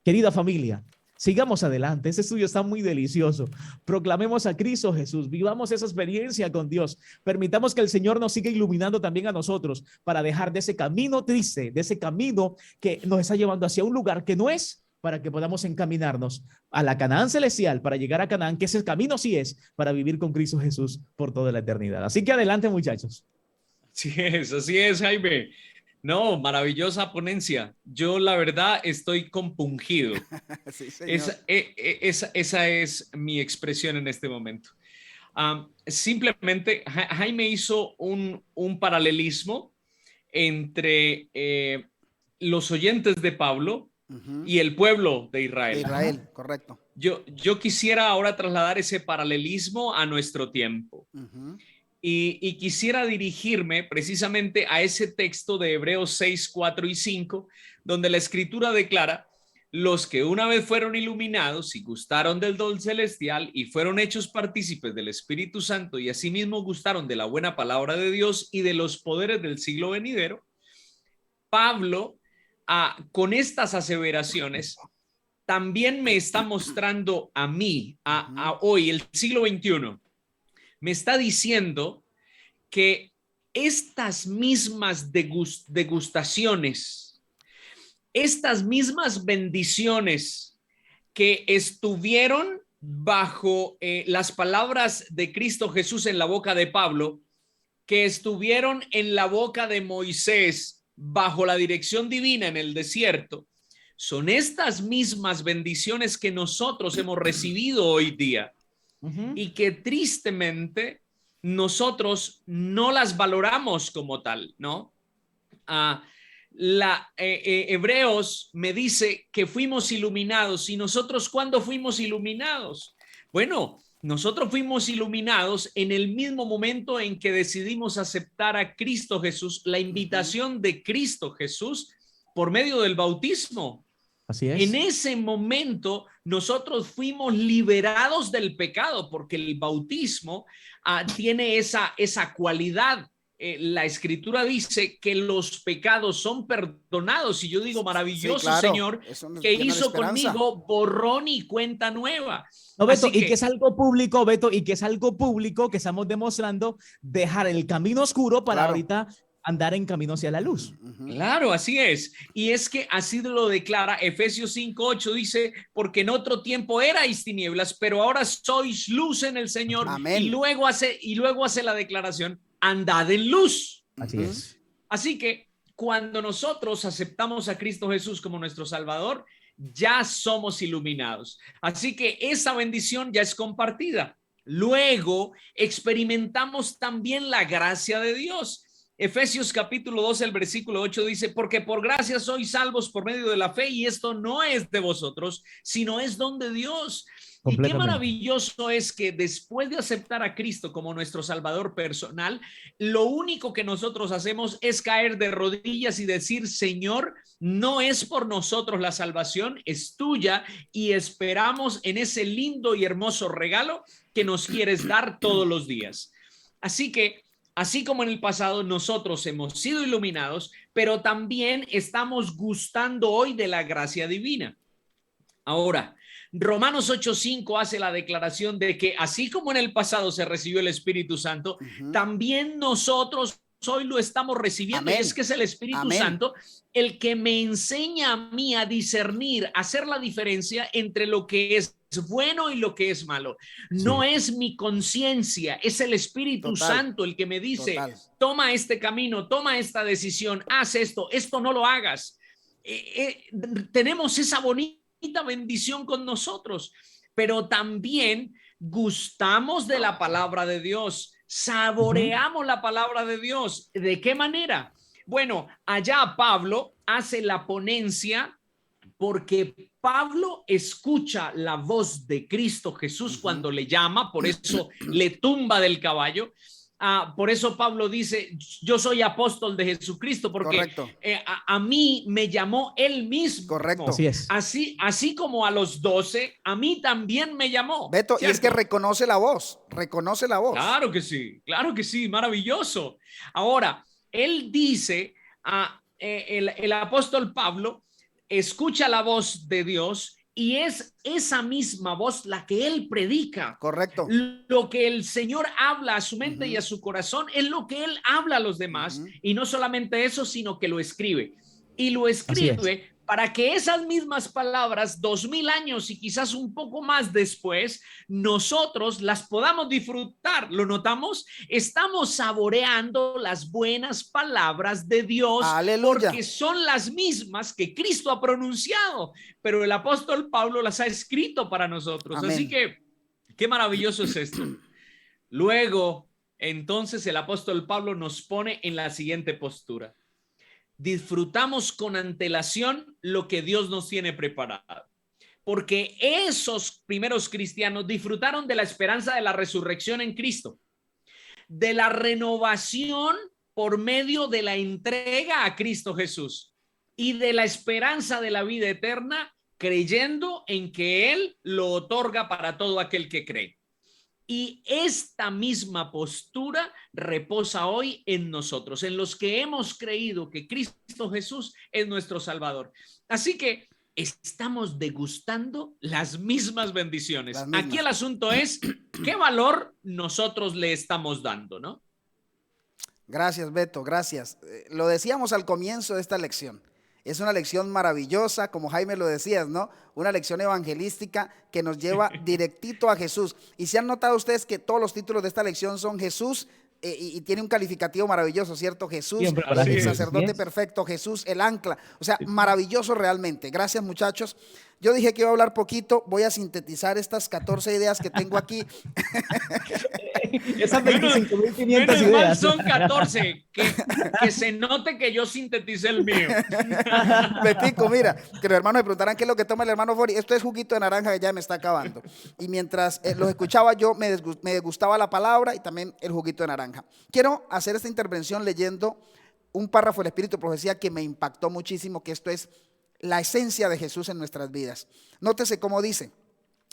Querida familia, sigamos adelante. Este estudio está muy delicioso. Proclamemos a Cristo Jesús. Vivamos esa experiencia con Dios. Permitamos que el Señor nos siga iluminando también a nosotros para dejar de ese camino triste, de ese camino que nos está llevando hacia un lugar que no es, para que podamos encaminarnos a la Canaán celestial, para llegar a Canaán, que ese camino sí es para vivir con Cristo Jesús por toda la eternidad. Así que adelante, muchachos. Así es, Jaime. No, maravillosa ponencia. Yo la verdad estoy compungido. Sí, esa es mi expresión en este momento. Simplemente Jaime hizo un paralelismo entre los oyentes de Pablo y el pueblo de Israel. Israel, correcto. Yo quisiera ahora trasladar ese paralelismo a nuestro tiempo. Y quisiera dirigirme precisamente a ese texto de Hebreos 6, 4 y 5, donde la Escritura declara: los que una vez fueron iluminados y gustaron del don celestial y fueron hechos partícipes del Espíritu Santo y asimismo gustaron de la buena palabra de Dios y de los poderes del siglo venidero. Pablo, con estas aseveraciones, también me está mostrando a mí, a hoy, el siglo XXI, me está diciendo que estas mismas degustaciones, estas mismas bendiciones que estuvieron bajo las palabras de Cristo Jesús en la boca de Pablo, que estuvieron en la boca de Moisés, bajo la dirección divina en el desierto, son estas mismas bendiciones que nosotros hemos recibido hoy día y que tristemente nosotros no las valoramos como tal, ¿no? Hebreos me dice que fuimos iluminados. ¿Y nosotros cuándo fuimos iluminados? Bueno, nosotros fuimos iluminados en el mismo momento en que decidimos aceptar a Cristo Jesús, la invitación de Cristo Jesús por medio del bautismo. Así es. En ese momento nosotros fuimos liberados del pecado, porque el bautismo tiene esa cualidad. La Escritura dice que los pecados son perdonados, y yo digo, maravilloso, sí, claro, Señor, que hizo conmigo borrón y cuenta nueva. No, Beto, y que es algo público, Beto, y que es algo público que estamos demostrando, dejar el camino oscuro para ahorita andar en camino hacia la luz. Claro, así es. Y es que así lo declara Efesios 5:8, dice, porque en otro tiempo erais tinieblas, pero ahora sois luz en el Señor. Amén. Y luego hace la declaración, andad en luz. Así es. Así que cuando nosotros aceptamos a Cristo Jesús como nuestro Salvador, ya somos iluminados. Así que esa bendición ya es compartida. Luego experimentamos también la gracia de Dios. Efesios capítulo 12, el versículo 8 dice, porque por gracia sois salvos por medio de la fe, y esto no es de vosotros, sino es don de Dios. Y qué maravilloso es que después de aceptar a Cristo como nuestro Salvador personal, lo único que nosotros hacemos es caer de rodillas y decir, Señor, no es por nosotros la salvación, es tuya, y esperamos en ese lindo y hermoso regalo que nos quieres dar todos los días. Así que, así como en el pasado nosotros hemos sido iluminados, pero también estamos gustando hoy de la gracia divina. Ahora, Romanos 8:5 hace la declaración de que así como en el pasado se recibió el Espíritu Santo, también nosotros hoy lo estamos recibiendo. Amén. Y es que es el Espíritu Santo el que me enseña a mí a discernir, a hacer la diferencia entre lo que es bueno y lo que es malo. No es mi conciencia, es el Espíritu Santo el que me dice, toma este camino, toma esta decisión, haz esto, esto no lo hagas. Tenemos esa bonita bendición con nosotros, pero también gustamos de la palabra de Dios, saboreamos la palabra de Dios. ¿De qué manera? Bueno, allá Pablo hace la ponencia porque Pablo escucha la voz de Cristo Jesús cuando le llama, por eso le tumba del caballo. Por eso Pablo dice, yo soy apóstol de Jesucristo, porque a mí me llamó él mismo. Correcto. Así es. Así como a los 12, a mí también me llamó. Beto, ¿cierto? Y es que reconoce la voz. Claro que sí, maravilloso. Ahora, él dice, el apóstol Pablo escucha la voz de Dios, y es esa misma voz la que él predica. Correcto. Lo que el Señor habla a su mente y a su corazón es lo que él habla a los demás. Y no solamente eso, sino que lo escribe. Y lo escribe para que esas mismas palabras, 2000 años y quizás un poco más después, nosotros las podamos disfrutar. ¿Lo notamos? Estamos saboreando las buenas palabras de Dios. Aleluya. Porque son las mismas que Cristo ha pronunciado, pero el apóstol Pablo las ha escrito para nosotros. Amén. Así que, qué maravilloso es esto. Luego, entonces, el apóstol Pablo nos pone en la siguiente postura. Disfrutamos con antelación lo que Dios nos tiene preparado, porque esos primeros cristianos disfrutaron de la esperanza de la resurrección en Cristo, de la renovación por medio de la entrega a Cristo Jesús y de la esperanza de la vida eterna, creyendo en que Él lo otorga para todo aquel que cree. Y esta misma postura reposa hoy en nosotros, en los que hemos creído que Cristo Jesús es nuestro Salvador. Así que estamos degustando las mismas bendiciones. Aquí el asunto es qué valor nosotros le estamos dando, ¿no? Gracias, Beto, gracias. Lo decíamos al comienzo de esta lección. Es una lección maravillosa, como Jaime lo decías, ¿no? Una lección evangelística que nos lleva directito a Jesús. Y se han notado ustedes que todos los títulos de esta lección son Jesús y tiene un calificativo maravilloso, ¿cierto? Jesús, el sacerdote perfecto, Jesús, el ancla. O sea, maravilloso realmente. Gracias, muchachos. Yo dije que iba a hablar poquito, voy a sintetizar estas 14 ideas que tengo aquí. Esas 25.500 ideas. Son 14, que se note que yo sinteticé el mío. Betico, mira, que los hermanos me preguntarán qué es lo que toma el hermano Fori. Esto es juguito de naranja que ya me está acabando. Y mientras los escuchaba yo, me degustaba la palabra y también el juguito de naranja. Quiero hacer esta intervención leyendo un párrafo del Espíritu de Profecía que me impactó muchísimo, que esto es la esencia de Jesús en nuestras vidas. Nótese cómo dice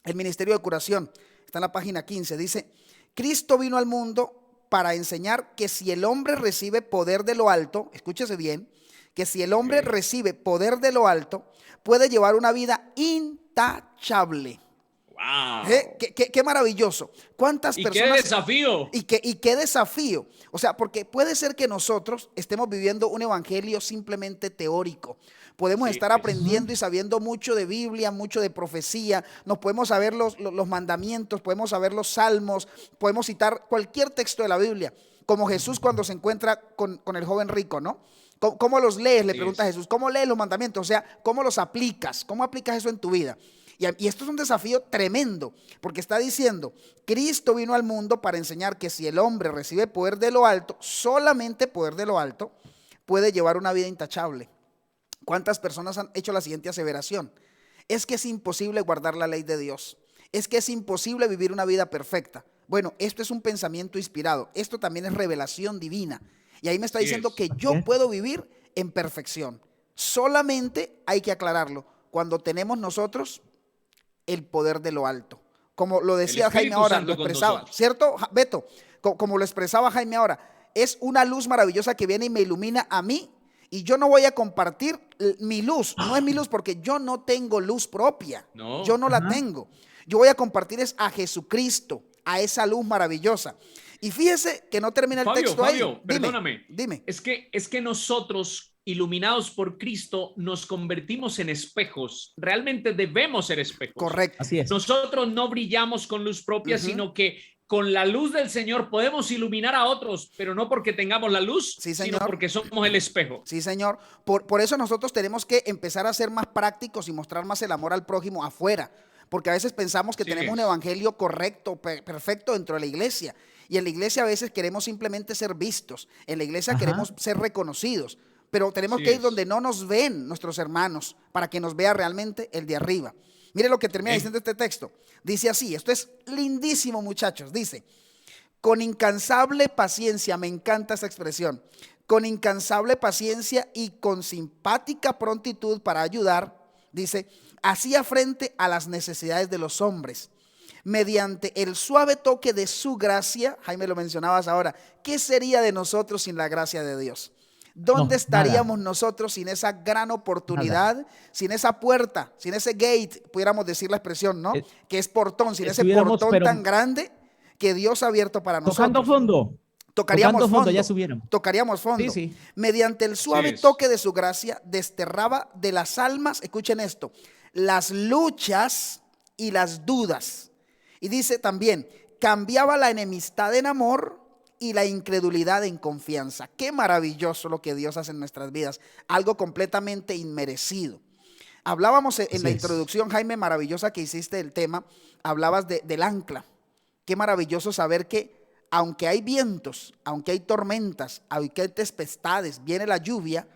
el ministerio de curación, está en la página 15, dice: Cristo vino al mundo para enseñar que si el hombre recibe poder de lo alto, escúchese bien, que si el hombre recibe poder de lo alto, puede llevar una vida intachable. Wow. Qué maravilloso. ¿Cuántas personas? Y qué desafío. Y qué desafío. O sea, porque puede ser que nosotros estemos viviendo un evangelio simplemente teórico. Podemos estar aprendiendo y sabiendo mucho de Biblia, mucho de profecía. Nos podemos saber los mandamientos, podemos saber los salmos, podemos citar cualquier texto de la Biblia. Como Jesús cuando se encuentra con el joven rico, ¿no? ¿Cómo los lees? Le pregunta a Jesús. ¿Cómo lees los mandamientos? O sea, ¿cómo los aplicas? ¿Cómo aplicas eso en tu vida? Y esto es un desafío tremendo, porque está diciendo, Cristo vino al mundo para enseñar que si el hombre recibe poder de lo alto, solamente poder de lo alto, puede llevar una vida intachable. ¿Cuántas personas han hecho la siguiente aseveración? Es que es imposible guardar la ley de Dios. Es que es imposible vivir una vida perfecta. Bueno, esto es un pensamiento inspirado. Esto también es revelación divina. Y ahí me está diciendo que yo puedo vivir en perfección. Solamente hay que aclararlo cuando tenemos nosotros el poder de lo alto. Como lo decía Jaime ahora, lo expresaba, ¿cierto, Beto? Como lo expresaba Jaime ahora, es una luz maravillosa que viene y me ilumina a mí. Y yo no voy a compartir mi luz. No es mi luz porque yo no tengo luz propia. No. Yo no la tengo. Yo voy a compartir es a Jesucristo, a esa luz maravillosa. Y fíjese que no termina el texto ahí. Fabio, perdóname. Dime. Es que nosotros, iluminados por Cristo, nos convertimos en espejos. Realmente debemos ser espejos. Correcto. Así es. Nosotros no brillamos con luz propia, sino que con la luz del Señor podemos iluminar a otros, pero no porque tengamos la luz, sino porque somos el espejo. Sí, Señor. Por eso nosotros tenemos que empezar a ser más prácticos y mostrar más el amor al prójimo afuera, porque a veces pensamos que tenemos un evangelio correcto, perfecto dentro de la iglesia, y en la iglesia a veces queremos simplemente ser vistos, en la iglesia queremos ser reconocidos, pero tenemos que ir donde no nos ven nuestros hermanos, para que nos vea realmente el de arriba. Mire lo que termina diciendo este texto. Dice así, esto es lindísimo, muchachos. Dice, con incansable paciencia, me encanta esa expresión, con incansable paciencia y con simpática prontitud para ayudar, dice, hacía frente a las necesidades de los hombres, mediante el suave toque de su gracia. Jaime, lo mencionabas ahora, ¿qué sería de nosotros sin la gracia de Dios? ¿Dónde estaríamos nosotros sin esa gran oportunidad, sin esa puerta, sin ese gate, pudiéramos decir la expresión, ¿no? Que es portón, sin ese portón tan grande que Dios ha abierto para nosotros. Tocando fondo. Tocaríamos fondo, ya subieron. Tocaríamos fondo. Sí. Mediante el suave toque de su gracia, desterraba de las almas, escuchen esto, las luchas y las dudas. Y dice también, cambiaba la enemistad en amor y la incredulidad en confianza. Qué maravilloso lo que Dios hace en nuestras vidas, algo completamente inmerecido. Hablábamos en la introducción, Jaime, maravillosa que hiciste del tema, hablabas del ancla. Qué maravilloso saber que aunque hay vientos, aunque hay tormentas, aunque hay tempestades, viene la lluvia,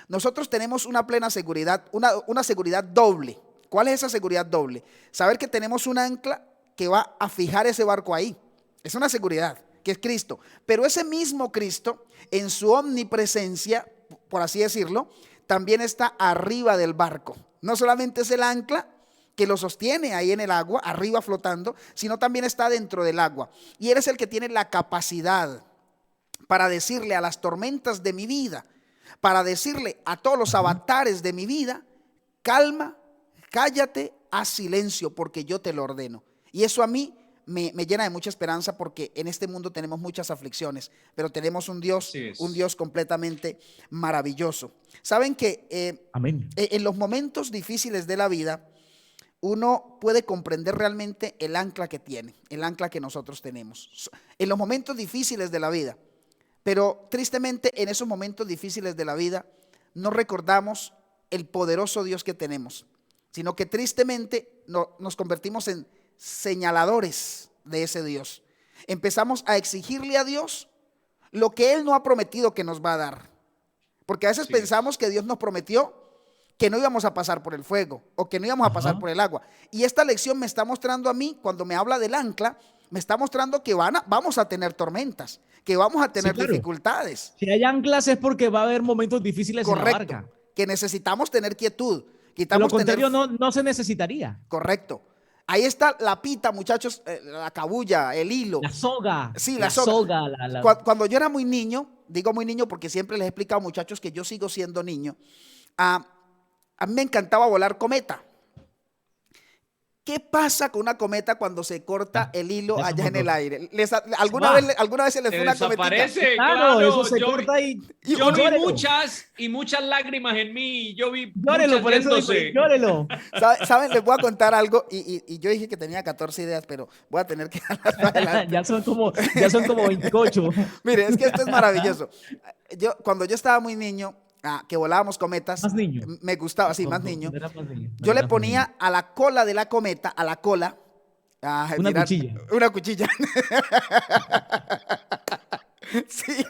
nosotros tenemos una plena seguridad, una seguridad doble. ¿Cuál es esa seguridad doble? Saber que tenemos un ancla que va a fijar ese barco ahí. Es una seguridad, que es Cristo. Pero ese mismo Cristo, en su omnipresencia, por así decirlo, también está arriba del barco. No solamente es el ancla que lo sostiene ahí en el agua, arriba flotando, sino también está dentro del agua. Y Él es el que tiene la capacidad para decirle a las tormentas de mi vida, para decirle a todos los avatares de mi vida, calma, cállate, haz silencio, porque yo te lo ordeno. Y eso a mí me llena de mucha esperanza, porque en este mundo tenemos muchas aflicciones, pero tenemos un Dios completamente maravilloso. Saben que en los momentos difíciles de la vida, uno puede comprender realmente el ancla que tiene, el ancla que nosotros tenemos. En los momentos difíciles de la vida, pero tristemente en esos momentos difíciles de la vida, no recordamos el poderoso Dios que tenemos, sino que tristemente nos convertimos en señaladores de ese Dios. Empezamos a exigirle a Dios lo que Él no ha prometido que nos va a dar, porque a veces pensamos que Dios nos prometió que no íbamos a pasar por el fuego o que no íbamos a pasar por el agua. Y esta lección me está mostrando a mí, cuando me habla del ancla, me está mostrando que vamos a tener tormentas, que vamos a tener dificultades. Si hay anclas es porque va a haber momentos difíciles en la barca. Que necesitamos tener quietud. De lo contrario no se necesitaría. Correcto. Ahí está la pita, muchachos, la cabulla, el hilo. La soga. Sí, la soga. Cuando yo era muy niño, digo muy niño porque siempre les he explicado, muchachos, que yo sigo siendo niño. A mí me encantaba volar cometa. ¿Qué pasa con una cometa cuando se corta el hilo allá en el aire? ¿Alguna vez se les fue una cometita? Desaparece, claro, eso se corta yo vi muchas lágrimas en mí, yo vi llórelo, por eso llórelo. ¿Saben? Les voy a contar algo y yo dije que tenía 14 ideas, pero voy a tener que ya son como 28. Mire, es que esto es maravilloso. Cuando yo estaba muy niño, que volábamos cometas, más niño. Me gustaba, sí, más niño. Yo le ponía a la cola de la cometa, a la cola, cuchilla. Una cuchilla. Sí,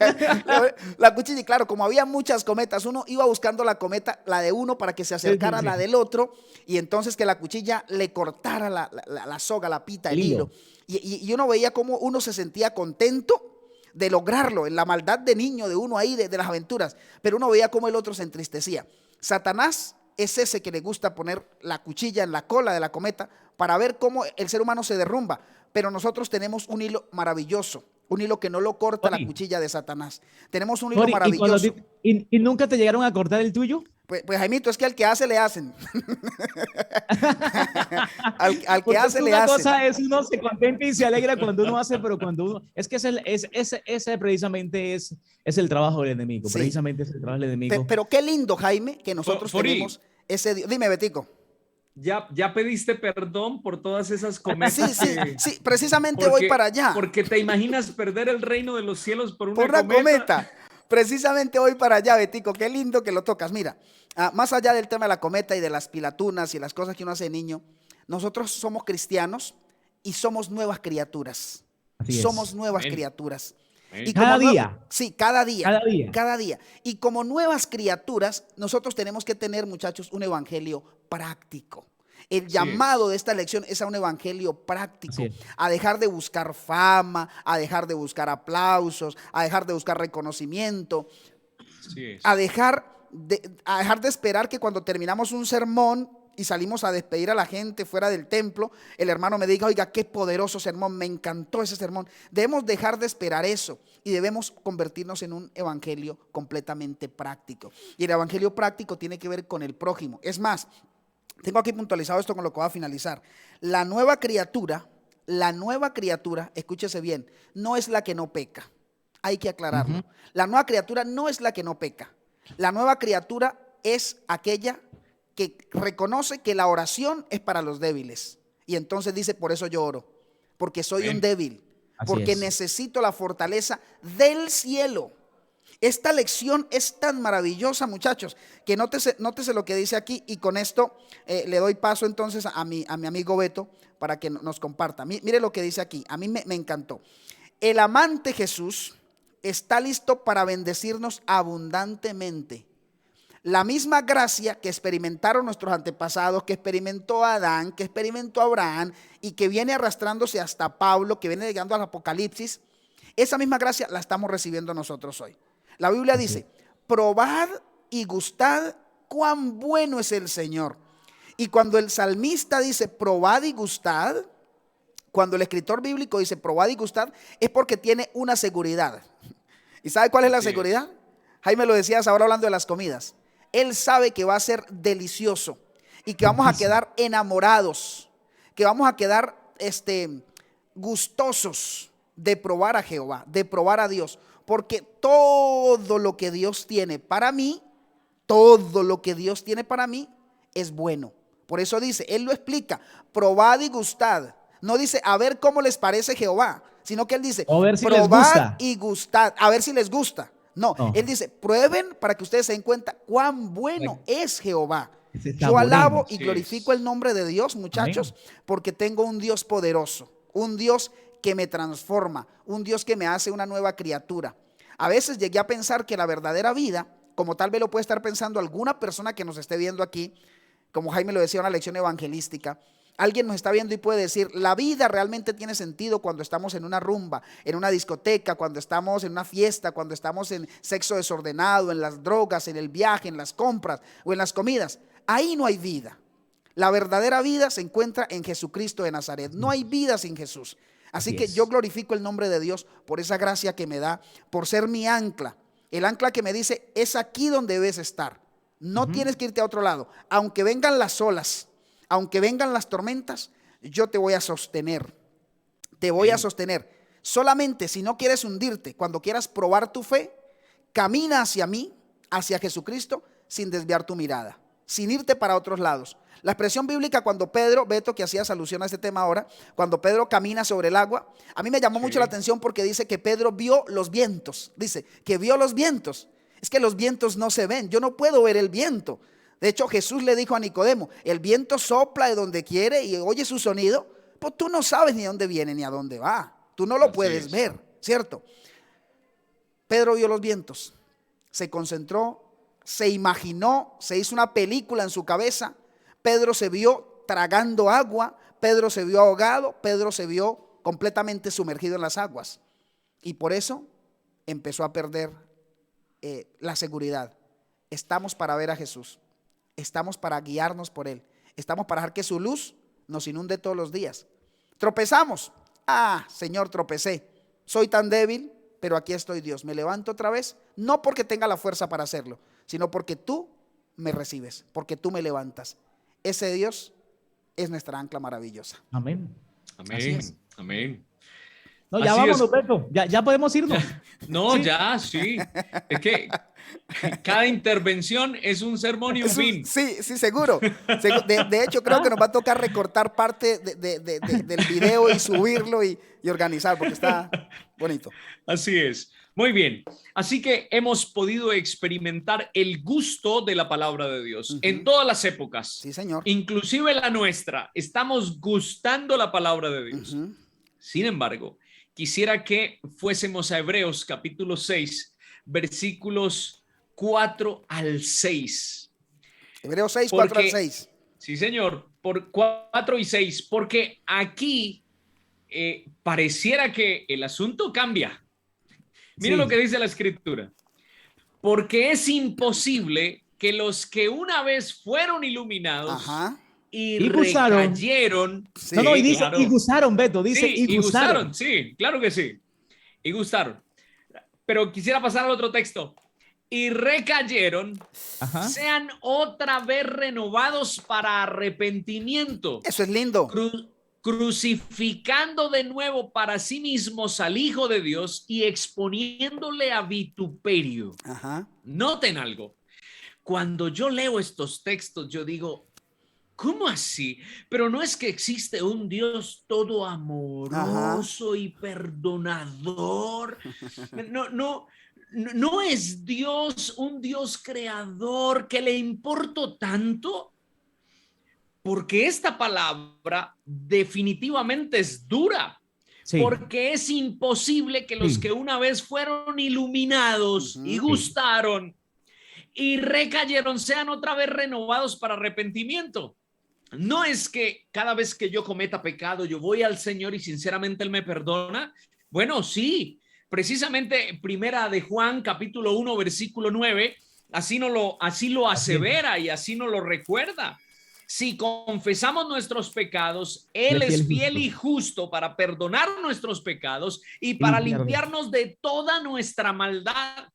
la cuchilla, y claro, como había muchas cometas, uno iba buscando la cometa, la de uno, para que se acercara a la del otro, y entonces que la cuchilla le cortara la soga, la pita, el hilo. Y uno veía cómo uno se sentía contento de lograrlo, en la maldad de niño de uno ahí, de las aventuras, pero uno veía cómo el otro se entristecía. Satanás es ese que le gusta poner la cuchilla en la cola de la cometa para ver cómo el ser humano se derrumba, pero nosotros tenemos un hilo maravilloso, un hilo que no lo corta la cuchilla de Satanás. Tenemos un hilo maravilloso. ¿Y nunca te llegaron a cortar el tuyo? Pues Jaimito, es que al que hace le hacen. al que hace le hacen. Una cosa es uno se contenta y se alegra cuando uno hace, pero cuando uno... Es que ese precisamente es el trabajo del enemigo. Sí. Precisamente es el trabajo del enemigo. Pero qué lindo, Jaime, que nosotros tenemos ese... Dime, Betico. ¿Ya pediste perdón por todas esas cometas? Sí, precisamente voy para allá. Porque te imaginas perder el reino de los cielos por una cometa. Precisamente voy para allá, Betico, qué lindo que lo tocas. Mira, más allá del tema de la cometa y de las pilatunas y las cosas que uno hace de niño, nosotros somos cristianos y somos nuevas criaturas. Somos nuevas criaturas. Y cada día. Sí, cada día. Y como nuevas criaturas, nosotros tenemos que tener, muchachos, un evangelio práctico. El llamado de esta lección es a un evangelio práctico, a dejar de buscar fama, a dejar de buscar aplausos, a dejar de buscar reconocimiento, a dejar de esperar que cuando terminamos un sermón y salimos a despedir a la gente fuera del templo, el hermano me diga, oiga, qué poderoso sermón, me encantó ese sermón. Debemos dejar de esperar eso y debemos convertirnos en un evangelio completamente práctico. Y el evangelio práctico tiene que ver con el prójimo. Es más, tengo aquí puntualizado esto con lo que voy a finalizar. La nueva criatura, escúchese bien, no es la que no peca. Hay que aclararlo. La nueva criatura no es la que no peca. La nueva criatura es aquella que reconoce que la oración es para los débiles. Y entonces dice, por eso yo oro, porque soy un débil, porque necesito la fortaleza del cielo. Esta lección es tan maravillosa, muchachos, que nótese lo que dice aquí, y con esto le doy paso entonces a mi amigo Beto para que nos comparta. Mire lo que dice aquí, a mí me encantó. El amante Jesús está listo para bendecirnos abundantemente. La misma gracia que experimentaron nuestros antepasados, que experimentó Adán, que experimentó Abraham y que viene arrastrándose hasta Pablo, que viene llegando al Apocalipsis, esa misma gracia la estamos recibiendo nosotros hoy. La Biblia dice, probad y gustad cuán bueno es el Señor. Y cuando el salmista dice probad y gustad, cuando el escritor bíblico dice probad y gustad, es porque tiene una seguridad. ¿Y sabe cuál es la seguridad? Jaime, lo decías ahora hablando de las comidas. Él sabe que va a ser delicioso y que vamos a quedar enamorados, que vamos a quedar gustosos de probar a Jehová, de probar a Dios, porque todo lo que Dios tiene para mí, es bueno. Por eso dice, Él lo explica, probad y gustad. No dice, a ver cómo les parece Jehová, sino que Él dice, probad y gustad, a ver si les gusta. No, Él dice, prueben para que ustedes se den cuenta cuán bueno es Jehová. Yo alabo y glorifico el nombre de Dios, muchachos, porque tengo un Dios poderoso, un Dios que me transforma, un Dios que me hace una nueva criatura. A veces llegué a pensar que la verdadera vida, como tal vez lo puede estar pensando alguna persona que nos esté viendo aquí, como Jaime lo decía en una lección evangelística, alguien nos está viendo y puede decir, la vida realmente tiene sentido cuando estamos en una rumba, en una discoteca, cuando estamos en una fiesta, cuando estamos en sexo desordenado, en las drogas, en el viaje, en las compras o en las comidas. Ahí no hay vida. La verdadera vida se encuentra en Jesucristo de Nazaret. No hay vida sin Jesús. Así que yo glorifico el nombre de Dios por esa gracia que me da, por ser mi ancla. El ancla que me dice, es aquí donde debes estar. No tienes que irte a otro lado. Aunque vengan las olas, aunque vengan las tormentas, yo te voy a sostener. Te voy a sostener. Solamente si no quieres hundirte, cuando quieras probar tu fe, camina hacia mí, hacia Jesucristo, sin desviar tu mirada, sin irte para otros lados. La expresión bíblica cuando Pedro, Beto, que hacías alusión a este tema ahora, cuando Pedro camina sobre el agua, a mí me llamó mucho la atención porque dice que Pedro vio los vientos. Dice que vio los vientos. Es que los vientos no se ven. Yo no puedo ver el viento. De hecho, Jesús le dijo a Nicodemo, el viento sopla de donde quiere y oye su sonido, pues tú no sabes ni a dónde viene ni a dónde va. Tú no lo puedes ver, ¿cierto? Pedro vio los vientos, se concentró, se imaginó, se hizo una película en su cabeza. Pedro se vio tragando agua, Pedro se vio ahogado, Pedro se vio completamente sumergido en las aguas. Y por eso empezó a perder la seguridad. Estamos para ver a Jesús, estamos para guiarnos por Él, estamos para dejar que su luz nos inunde todos los días. Tropezamos. Señor, tropecé. Soy tan débil, pero aquí estoy, Dios. Me levanto otra vez, no porque tenga la fuerza para hacerlo, sino porque tú me recibes, porque tú me levantas. Ese Dios es nuestra ancla maravillosa. Amén. Amén. Amén. No, ya Así vámonos, es. Beto. Ya podemos irnos. No, ¿Sí? ya, sí. Es que cada intervención es un sermón y un fin. Sí, seguro. De hecho, creo que nos va a tocar recortar parte del video y subirlo y organizar, porque está bonito. Así es. Muy bien. Así que hemos podido experimentar el gusto de la palabra de Dios en todas las épocas. Sí, señor. Inclusive la nuestra. Estamos gustando la palabra de Dios. Sin embargo, quisiera que fuésemos a Hebreos capítulo 6, versículos 4 al 6. Hebreos 6, 4 al 6. Sí, señor, por 4 y 6, porque aquí pareciera que el asunto cambia. Mira lo que dice la escritura. Porque es imposible que los que una vez fueron iluminados y recayeron. Sí, no, y dice, claro. Y gustaron, Beto, dice, sí, y gustaron. Sí, claro que sí. Y gustaron. Pero quisiera pasar al otro texto. Y recayeron, sean otra vez renovados para arrepentimiento. Eso es lindo. Crucificando de nuevo para sí mismos al Hijo de Dios y exponiéndole a vituperio. Noten algo. Cuando yo leo estos textos, yo digo, ¿cómo así? Pero no es que existe un Dios todo amoroso y perdonador. No es Dios un Dios creador que le importa tanto. Porque esta palabra definitivamente es dura. Sí. Porque es imposible que los que una vez fueron iluminados y gustaron y recayeron sean otra vez renovados para arrepentimiento. No es que cada vez que yo cometa pecado yo voy al Señor y sinceramente Él me perdona. Bueno, sí, precisamente primera de Juan capítulo 1 versículo 9 así lo asevera y así nos lo recuerda. Si confesamos nuestros pecados, Él es fiel y justo para perdonar nuestros pecados y para limpiarnos de toda nuestra maldad.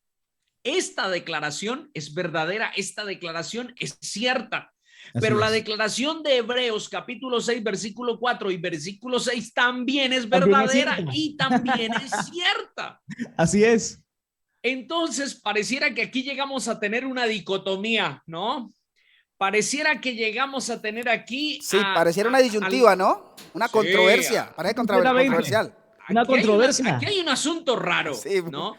Esta declaración es verdadera, esta declaración es cierta. Pero la declaración de Hebreos capítulo 6, versículo 4 y versículo 6 también es verdadera y también es cierta. Así es. Entonces, pareciera que aquí llegamos a tener una dicotomía, ¿no? Pareciera que llegamos a tener aquí... Sí, pareciera una disyuntiva, ¿no? Una controversia, parece controversial. Una controversia. Aquí hay un asunto raro, sí, ¿no?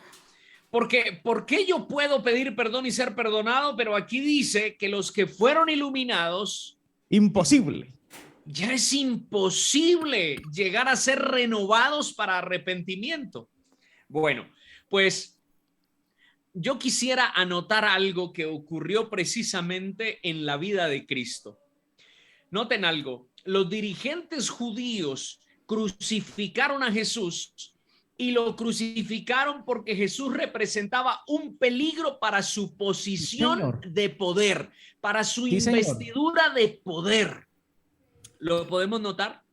Porque ¿por qué yo puedo pedir perdón y ser perdonado? Pero aquí dice que los que fueron iluminados... Imposible. Ya es imposible llegar a ser renovados para arrepentimiento. Bueno, pues... yo quisiera anotar algo que ocurrió precisamente en la vida de Cristo. Noten algo, los dirigentes judíos crucificaron a Jesús y lo crucificaron porque Jesús representaba un peligro para su posición de poder, para su investidura de poder. ¿Lo podemos notar?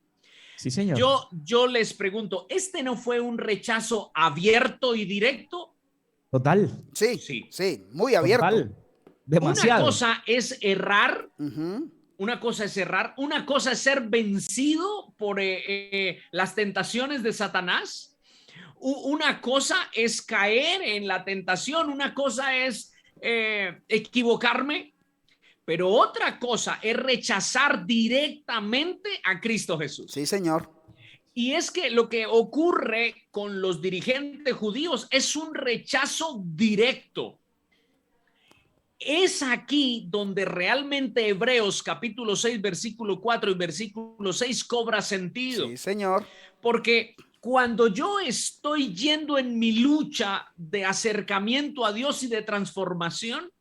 Sí, señor. Yo les pregunto, ¿este no fue un rechazo abierto y directo? Total. Sí, muy abierto. Total. Demasiado. Una cosa es errar una cosa es errar, una cosa es ser vencido por las tentaciones de Satanás. Una cosa es caer en la tentación, una cosa es equivocarme, pero otra cosa es rechazar directamente a Cristo Jesús. Sí, Señor. Y es que lo que ocurre con los dirigentes judíos es un rechazo directo. Es aquí donde realmente Hebreos capítulo 6, versículo 4 y versículo 6 cobra sentido. Sí, Señor. Porque cuando yo estoy yendo en mi lucha de acercamiento a Dios y de transformación,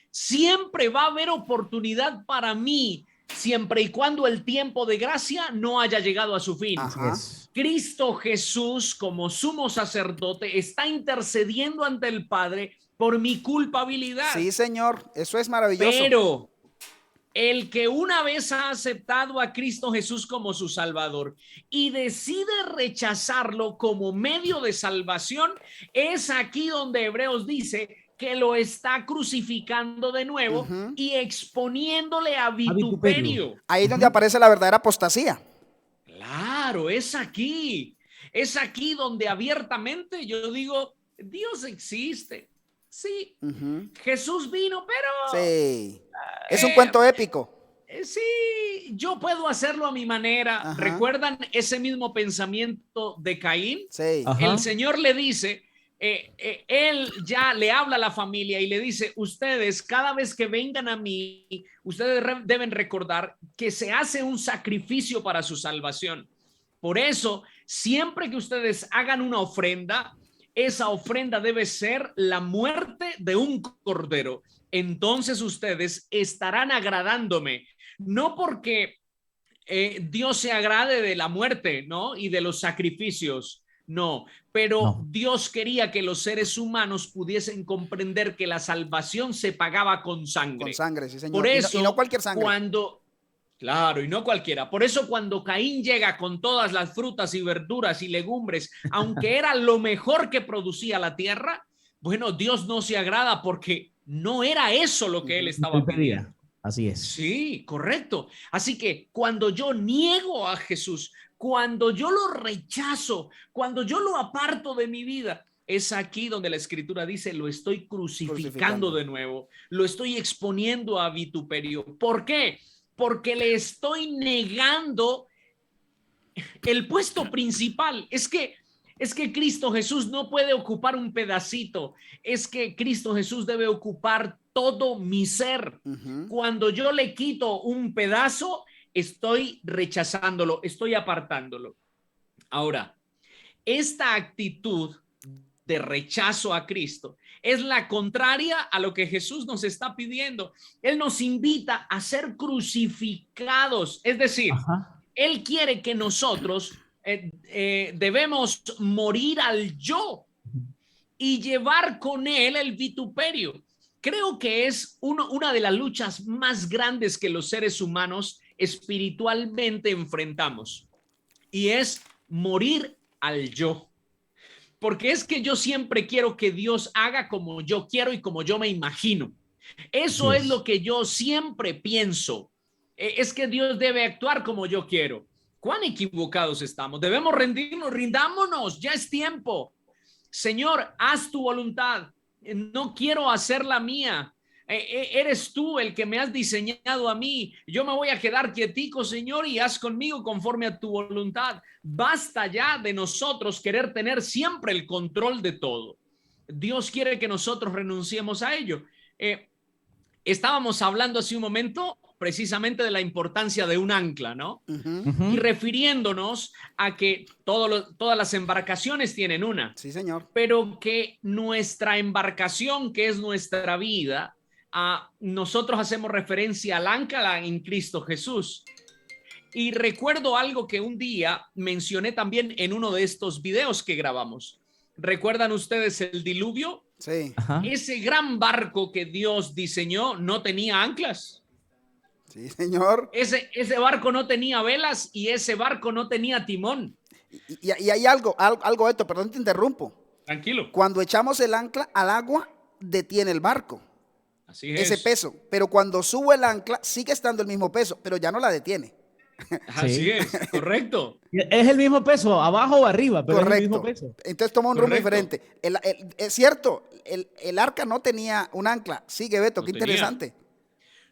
siempre va a haber oportunidad para mí, siempre y cuando el tiempo de gracia no haya llegado a su fin. Ajá. Cristo Jesús, como sumo sacerdote, está intercediendo ante el Padre por mi culpabilidad. Sí, Señor, eso es maravilloso. Pero el que una vez ha aceptado a Cristo Jesús como su Salvador y decide rechazarlo como medio de salvación, es aquí donde Hebreos dice que lo está crucificando de nuevo y exponiéndole a vituperio. Ahí es donde aparece la verdadera apostasía. Claro, es aquí. Es aquí donde abiertamente yo digo, Dios existe. Sí, Jesús vino, pero... Sí, es un cuento épico. Sí, yo puedo hacerlo a mi manera. Ajá. ¿Recuerdan ese mismo pensamiento de Caín? Sí. El Señor le dice, él ya le habla a la familia y le dice, ustedes cada vez que vengan a mí, ustedes deben recordar que se hace un sacrificio para su salvación. Por eso, siempre que ustedes hagan una ofrenda, esa ofrenda debe ser la muerte de un cordero. Entonces ustedes estarán agradándome, no porque Dios se agrade de la muerte, ¿no? Y de los sacrificios, no, pero no. Dios quería que los seres humanos pudiesen comprender que la salvación se pagaba con sangre. Con sangre, sí, señor. Por eso, y no cualquier sangre. Claro, y no cualquiera. Por eso cuando Caín llega con todas las frutas y verduras y legumbres, aunque era lo mejor que producía la tierra, bueno, Dios no se agrada porque no era eso lo que él estaba pidiendo. Así es. Sí, correcto. Así que cuando yo niego a Jesús, cuando yo lo rechazo, cuando yo lo aparto de mi vida, es aquí donde la Escritura dice, lo estoy crucificando de nuevo, lo estoy exponiendo a vituperio. ¿Por qué? Porque le estoy negando el puesto principal. Es que Cristo Jesús no puede ocupar un pedacito. Es que Cristo Jesús debe ocupar todo mi ser. Cuando yo le quito un pedazo, estoy rechazándolo, estoy apartándolo. Ahora, esta actitud de rechazo a Cristo es la contraria a lo que Jesús nos está pidiendo. Él nos invita a ser crucificados, es decir, Él quiere que nosotros debemos morir al yo y llevar con él el vituperio. Creo que es una de las luchas más grandes que los seres humanos espiritualmente enfrentamos, y es morir al yo. Porque es que yo siempre quiero que Dios haga como yo quiero y como yo me imagino. Eso es lo que yo siempre pienso. Es que Dios debe actuar como yo quiero. ¿Cuán equivocados estamos? Debemos rendirnos, rindámonos, ya es tiempo. Señor, haz tu voluntad. No quiero hacer la mía. Eres tú el que me has diseñado a mí. Yo me voy a quedar quietico, Señor, y haz conmigo conforme a tu voluntad. Basta ya de nosotros querer tener siempre el control de todo. Dios quiere que nosotros renunciemos a ello. Estábamos hablando hace un momento precisamente de la importancia de un ancla, ¿no? Y refiriéndonos a que todas las embarcaciones tienen una. Sí, señor. Pero que nuestra embarcación, que es nuestra vida, nosotros hacemos referencia al ancla en Cristo Jesús. Y recuerdo algo que un día mencioné también en uno de estos videos que grabamos. ¿Recuerdan ustedes el diluvio? Sí. Ese gran barco que Dios diseñó no tenía anclas. Sí, señor. Ese barco no tenía velas y ese barco no tenía timón. Y hay algo, Eto, perdón, te interrumpo. Tranquilo. Cuando echamos el ancla al agua, detiene el barco. Así ese es. peso. Pero cuando subo el ancla, sigue estando el mismo peso, pero ya no la detiene. Así es, correcto. Es el mismo peso, abajo o arriba, pero es el mismo Correcto. peso. Entonces toma un rumbo Correcto. diferente. Es cierto, el arca no tenía un ancla. Sigue, Beto, No qué tenía. interesante.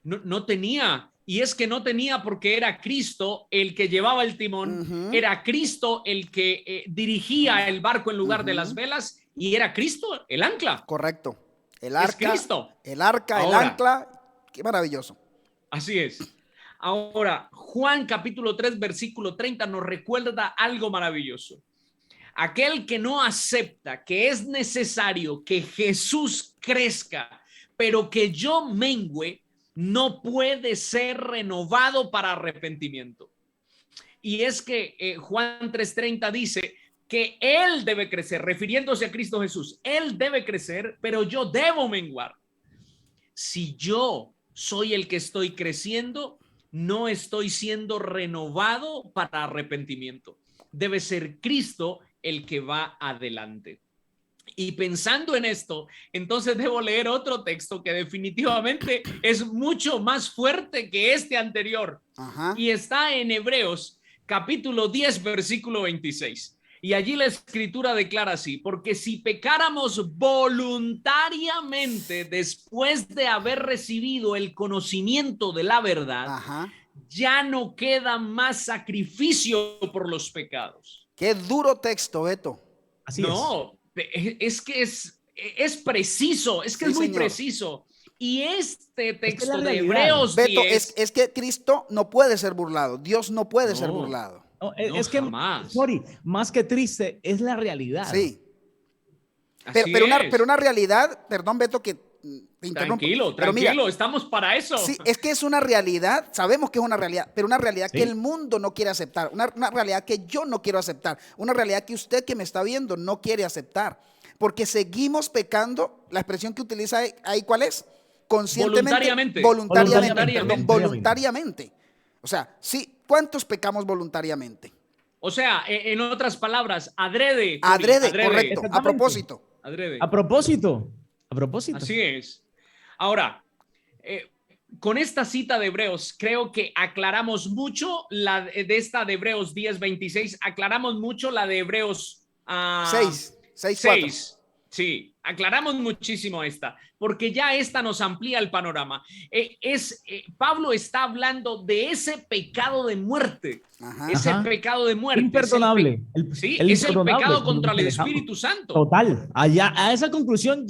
No tenía. Y es que no tenía porque era Cristo el que llevaba el timón, era Cristo el que dirigía el barco en lugar de las velas y era Cristo el ancla. Correcto. El Es arca, Cristo. el arca, el Ahora, ancla, qué maravilloso. así es. Ahora, Juan capítulo 3, versículo 30 nos recuerda algo maravilloso. Aquel que no acepta que es necesario que Jesús crezca, pero que yo mengüe, no puede ser renovado para arrepentimiento. Y es que Juan 3:30 dice que Él debe crecer, refiriéndose a Cristo Jesús. Él debe crecer, pero yo debo menguar. Si yo soy el que estoy creciendo, no estoy siendo renovado para arrepentimiento. Debe ser Cristo el que va adelante. Y pensando en esto, entonces debo leer otro texto que definitivamente es mucho más fuerte que este anterior. Ajá. Y está en Hebreos capítulo 10, versículo 26. Y allí la escritura declara así: porque si pecáramos voluntariamente después de haber recibido el conocimiento de la verdad, Ajá. ya no queda más sacrificio por los pecados. Qué duro texto, Beto. Así No, es que es preciso, es que Sí, es muy señor. preciso. Y este texto la de realidad. Hebreos Beto, 10, es que Cristo no puede ser burlado. Dios no puede ser No. burlado. No, no, es que, jamás. sorry, más que triste, es la realidad. Sí. Así Pero es. una realidad, perdón, Beto, que te interrumpo. Tranquilo, Pero mira, tranquilo, estamos para eso. sí, es que es una realidad, sabemos que es una realidad, pero una realidad que Sí. el mundo no quiere aceptar, una realidad que yo no quiero aceptar, una realidad que usted que me está viendo no quiere aceptar, porque seguimos pecando. La expresión que utiliza ahí, ¿cuál es? Conscientemente, voluntariamente. O sea, sí, ¿cuántos pecamos voluntariamente? O sea, en otras palabras, adrede. Adrede, correcto, a Exactamente. propósito. Adrede. A propósito. A propósito. Así es. Ahora, con esta cita de Hebreos, creo que aclaramos mucho de esta de Hebreos 10:26, aclaramos mucho la de Hebreos 6, 6. Sí, aclaramos muchísimo esta, porque ya esta nos amplía el panorama. Pablo está hablando de ese pecado de muerte. Ajá. Ese Ajá. pecado de muerte. Imperdonable. Sí, el es el imperdonable, pecado como contra el manejamos. Espíritu Santo. Total. Allá, a esa conclusión,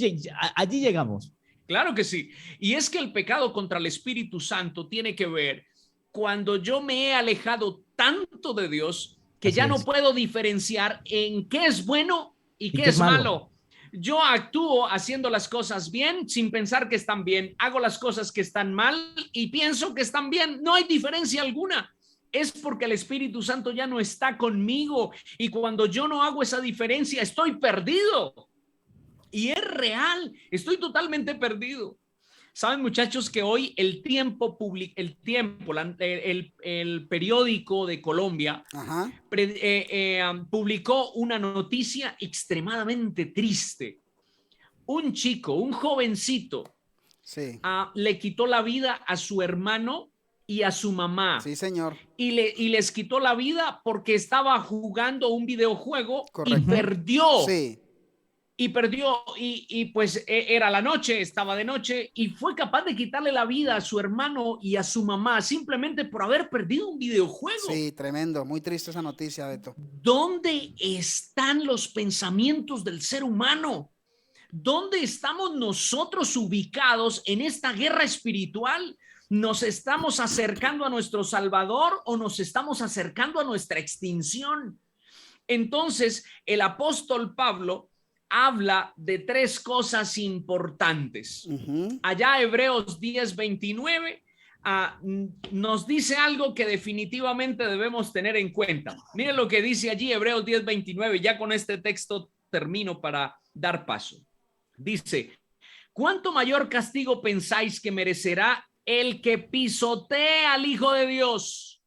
allí llegamos. Claro que sí. Y es que el pecado contra el Espíritu Santo tiene que ver cuando yo me he alejado tanto de Dios que Así ya no es. puedo diferenciar en qué es bueno y qué qué es malo. Yo actúo haciendo las cosas bien sin pensar que están bien. Hago las cosas que están mal y pienso que están bien. No hay diferencia alguna. Es porque el Espíritu Santo ya no está conmigo. Y cuando yo no hago esa diferencia, estoy perdido. Y es real. Estoy totalmente perdido. Saben, muchachos, que hoy el periódico de Colombia publicó una noticia extremadamente triste. Un chico, un jovencito, sí. Le quitó la vida a su hermano y a su mamá. Sí, señor. Y les quitó la vida porque estaba jugando un videojuego. Correcto. Y perdió. Sí. Y perdió, y pues era la noche, estaba de noche, y fue capaz de quitarle la vida a su hermano y a su mamá simplemente por haber perdido un videojuego. Sí, tremendo, muy triste esa noticia, Beto. ¿Dónde están los pensamientos del ser humano? ¿Dónde estamos nosotros ubicados en esta guerra espiritual? ¿Nos estamos acercando a nuestro Salvador o nos estamos acercando a nuestra extinción? Entonces, el apóstol Pablo habla de tres cosas importantes. Allá Hebreos 10:29 nos dice algo que definitivamente debemos tener en cuenta. Miren lo que dice allí Hebreos 10:29. Ya con este texto termino para dar paso. Dice: ¿cuánto mayor castigo pensáis que merecerá el que pisotee al Hijo de Dios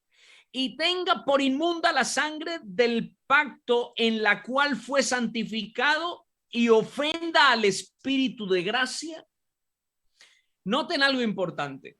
y tenga por inmunda la sangre del pacto en la cual fue santificado y ofenda al Espíritu de gracia? Noten algo importante.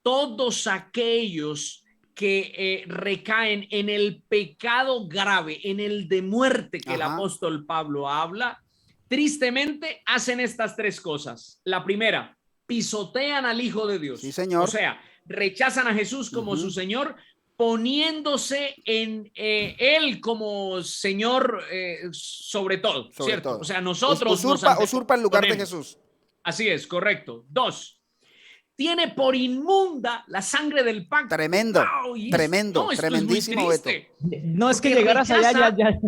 Todos aquellos que recaen en el pecado grave, en el de muerte que el apóstol Pablo habla, tristemente hacen estas tres cosas. La primera, pisotean al Hijo de Dios. Sí, señor. O sea, rechazan a Jesús como su Señor, poniéndose en Él como Señor sobre todo, ¿cierto? O sea, nosotros usurpa el lugar de Jesús. Así es, correcto. 2, tiene por inmunda la sangre del pacto. Tremendo, tremendo, tremendísimo, Beto. No es que llegaras allá, ya.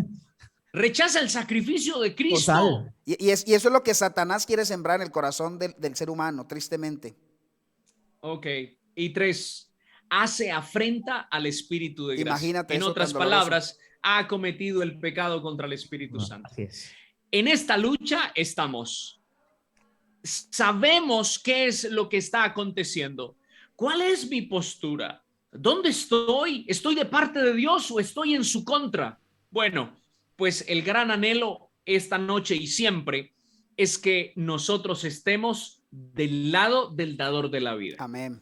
Rechaza el sacrificio de Cristo. Total. Y eso es lo que Satanás quiere sembrar en el corazón del ser humano, tristemente. Ok. Y 3, hace afrenta al Espíritu de gracia. Imagínate. En otras palabras, ha cometido el pecado contra el Espíritu Santo. Así es. En esta lucha estamos. Sabemos qué es lo que está aconteciendo. ¿Cuál es mi postura? ¿Dónde estoy? ¿Estoy de parte de Dios o estoy en su contra? Bueno, pues el gran anhelo esta noche y siempre es que nosotros estemos del lado del dador de la vida. Amén.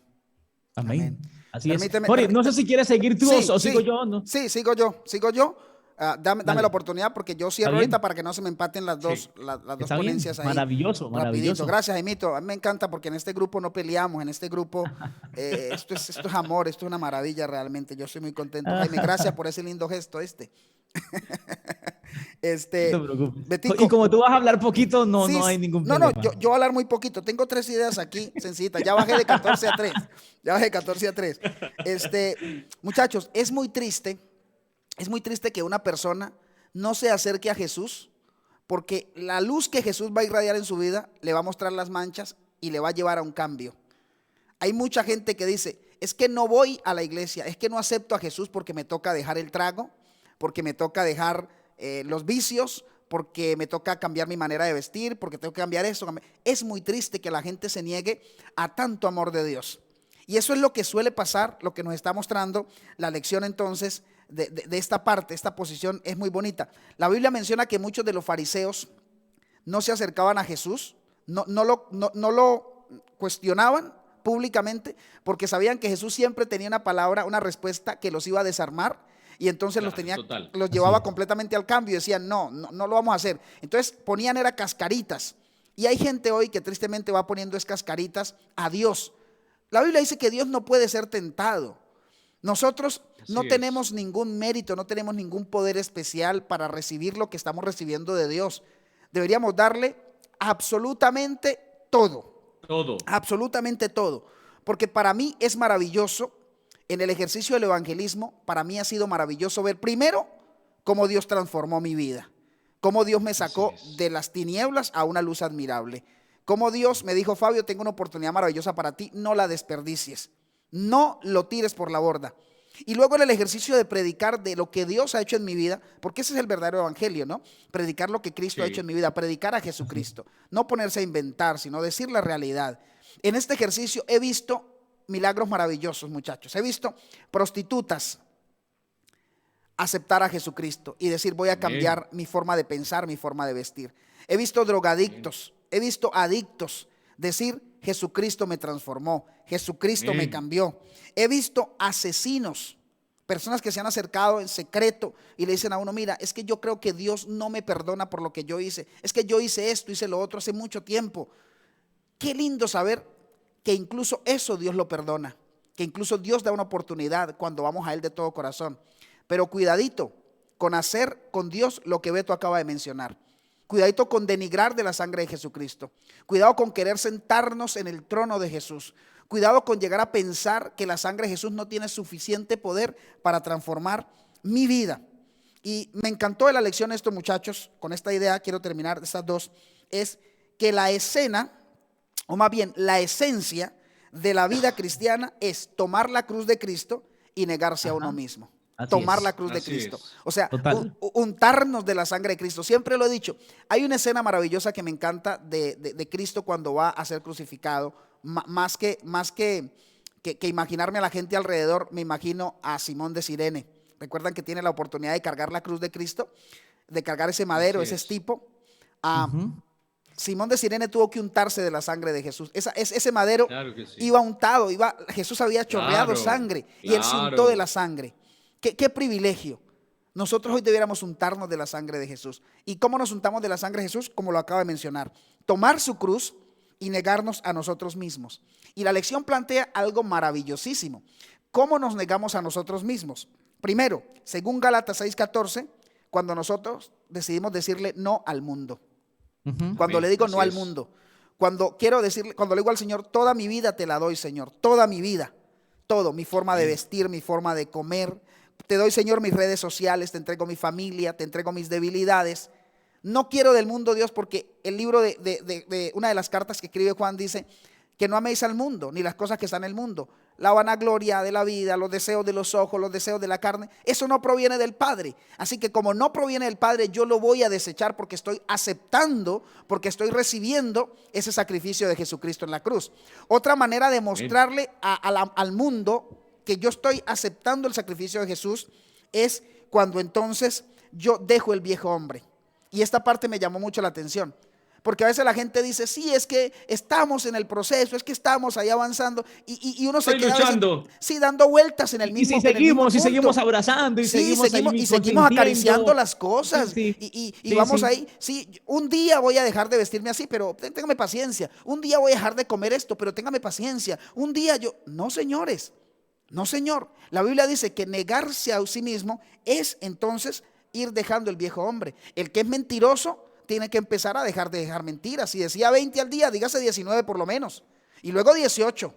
Amén. Así es. Jorge, no sé si quieres seguir tú o sigo yo, ¿no? Sí, sigo yo. Dame la oportunidad porque yo cierro ahorita para que no se me empaten las dos ponencias ahí. Maravilloso. Gracias, Jaimito. A mí me encanta porque en este grupo no peleamos, en este grupo esto es amor, esto es una maravilla realmente. Yo estoy muy contento. Jaime, gracias por ese lindo gesto No te preocupes. Betico, y como tú vas a hablar poquito, no hay ningún problema. Yo voy a hablar muy poquito. Tengo 3 ideas aquí, sencillitas. Ya bajé de 14 a 3. Muchachos, es muy triste que una persona no se acerque a Jesús, porque la luz que Jesús va a irradiar en su vida le va a mostrar las manchas y le va a llevar a un cambio. Hay mucha gente que dice, es que no voy a la iglesia, es que no acepto a Jesús porque me toca dejar el trago, porque me toca dejar los vicios, porque me toca cambiar mi manera de vestir, porque tengo que cambiar eso. Es muy triste que la gente se niegue a tanto amor de Dios. Y eso es lo que suele pasar, lo que nos está mostrando la lección entonces de esta parte. Esta posición es muy bonita. La Biblia menciona que muchos de los fariseos no se acercaban a Jesús, no lo cuestionaban públicamente, porque sabían que Jesús siempre tenía una palabra, una respuesta que los iba a desarmar, y entonces los llevaba completamente al cambio y decían, no lo vamos a hacer. Entonces ponían era cascaritas, y hay gente hoy que tristemente va poniendo cascaritas a Dios. La Biblia dice que Dios no puede ser tentado. Nosotros no tenemos ningún mérito, no tenemos ningún poder especial para recibir lo que estamos recibiendo de Dios. Deberíamos darle absolutamente todo. Absolutamente todo. Porque para mí es maravilloso, en el ejercicio del evangelismo, para mí ha sido maravilloso ver primero cómo Dios transformó mi vida, cómo Dios me sacó de las tinieblas a una luz admirable, cómo Dios me dijo, Fabio, tengo una oportunidad maravillosa para ti, no la desperdicies, no lo tires por la borda. Y luego en el ejercicio de predicar de lo que Dios ha hecho en mi vida, porque ese es el verdadero evangelio, ¿no? Predicar lo que Cristo ha hecho en mi vida, predicar a Jesucristo, no ponerse a inventar, sino decir la realidad. En este ejercicio he visto milagros maravillosos, muchachos. He visto prostitutas aceptar a Jesucristo y decir, voy a cambiar mi forma de pensar, mi forma de vestir. He visto drogadictos, he visto adictos decir, Jesucristo me transformó, Jesucristo me cambió. He visto asesinos, personas que se han acercado en secreto y le dicen a uno, mira, es que yo creo que Dios no me perdona por lo que yo hice, es que yo hice esto, hice lo otro hace mucho tiempo. Qué lindo saber que incluso eso Dios lo perdona, que incluso Dios da una oportunidad cuando vamos a Él de todo corazón. Pero cuidadito con hacer con Dios lo que Beto acaba de mencionar. Cuidadito con denigrar de la sangre de Jesucristo. Cuidado con querer sentarnos en el trono de Jesús. Cuidado con llegar a pensar que la sangre de Jesús no tiene suficiente poder para transformar mi vida. Y me encantó de la lección esto, muchachos, con esta idea quiero terminar, estas dos, es que la escena, o más bien la esencia de la vida cristiana es tomar la cruz de Cristo y negarse a uno mismo. Tomar la cruz de Cristo. O sea, untarnos de la sangre de Cristo. Siempre lo he dicho. Hay una escena maravillosa que me encanta de Cristo cuando va a ser crucificado. Más que imaginarme a la gente alrededor, me imagino a Simón de Cirene. Recuerdan que tiene la oportunidad de cargar la cruz de Cristo, de cargar ese madero, ese estipo. Simón de Cirene tuvo que untarse de la sangre de Jesús. Ese madero Claro que sí. iba untado, Jesús había chorreado sangre y él se untó de la sangre. ¿Qué privilegio? Nosotros hoy debiéramos untarnos de la sangre de Jesús. ¿Y cómo nos untamos de la sangre de Jesús? Como lo acaba de mencionar. Tomar su cruz y negarnos a nosotros mismos. Y la lección plantea algo maravillosísimo. ¿Cómo nos negamos a nosotros mismos? Primero, según Gálatas 6:14, cuando nosotros decidimos decirle no al mundo. Cuando le digo no al mundo. Cuando le digo al Señor, toda mi vida te la doy, Señor. Toda mi vida. Todo, mi forma de vestir, mi forma de comer. Te doy, Señor, mis redes sociales, te entrego mi familia, te entrego mis debilidades. No quiero del mundo, Dios, porque el libro de una de las cartas que escribe Juan dice que no améis al mundo, ni las cosas que están en el mundo. La vanagloria de la vida, los deseos de los ojos, los deseos de la carne, eso no proviene del Padre. Así que como no proviene del Padre, yo lo voy a desechar porque estoy aceptando, porque estoy recibiendo ese sacrificio de Jesucristo en la cruz. Otra manera de mostrarle al mundo que yo estoy aceptando el sacrificio de Jesús es cuando entonces yo dejo el viejo hombre. Y esta parte me llamó mucho la atención, porque a veces la gente dice, sí, es que estamos en el proceso, es que estamos ahí avanzando, y uno se queda luchando. Sí, dando vueltas en el mismo Y seguimos abrazando, y seguimos acariciando las cosas, y vamos ahí, sí, un día voy a dejar de vestirme así, pero téngame paciencia, un día voy a dejar de comer esto, pero téngame paciencia, un día no, señores, no, señor, la Biblia dice que negarse a sí mismo es entonces ir dejando el viejo hombre. El que es mentiroso tiene que empezar a dejar mentiras. Si decía 20 al día, dígase 19 por lo menos. Y luego 18.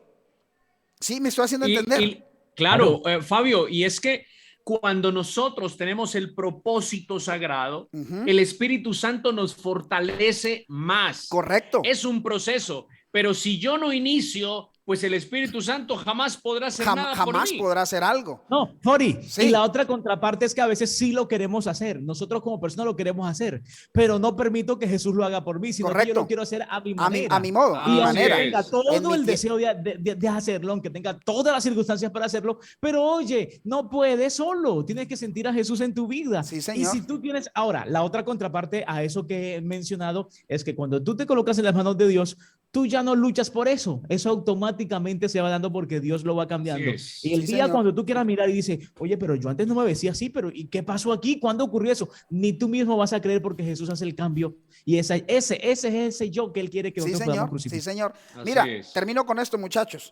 Sí, me estoy haciendo entender. Claro, Fabio, y es que cuando nosotros tenemos el propósito sagrado, el Espíritu Santo nos fortalece más. Correcto. Es un proceso, pero si yo no inicio, pues el Espíritu Santo jamás podrá hacer nada por mí. Jamás podrá hacer algo. No, Fori, sí. Y la otra contraparte es que a veces sí lo queremos hacer. Nosotros como personas lo queremos hacer, pero no permito que Jesús lo haga por mí, sino que yo lo quiero hacer a mi manera. A mi modo, a mi manera. Tenga todo el deseo de hacerlo, aunque tenga todas las circunstancias para hacerlo, pero oye, no puedes solo. Tienes que sentir a Jesús en tu vida. Sí, señor. Y si tú tienes, ahora, la otra contraparte a eso que he mencionado es que cuando tú te colocas en las manos de Dios, tú ya no luchas por eso. Eso automáticamente se va dando porque Dios lo va cambiando. Y el día cuando tú quieras mirar y dices, oye, pero yo antes no me vestía así, pero ¿y qué pasó aquí? ¿Cuándo ocurrió eso? Ni tú mismo vas a creer porque Jesús hace el cambio. Y ese es ese yo que Él quiere que nosotros podamos crucificar. Sí, señor. Mira, termino con esto, muchachos.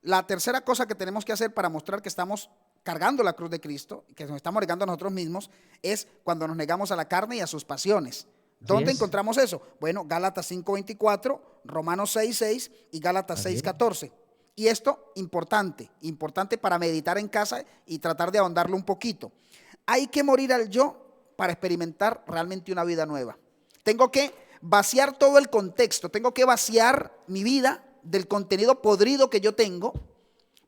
La tercera cosa que tenemos que hacer para mostrar que estamos cargando la cruz de Cristo, que nos estamos negando a nosotros mismos, es cuando nos negamos a la carne y a sus pasiones. ¿Dónde encontramos eso? Bueno, Gálatas 5:24, Romanos 6:6 y Gálatas 6:14. Y esto, importante para meditar en casa y tratar de ahondarlo un poquito. Hay que morir al yo para experimentar realmente una vida nueva. Tengo que vaciar todo el contexto, tengo que vaciar mi vida del contenido podrido que yo tengo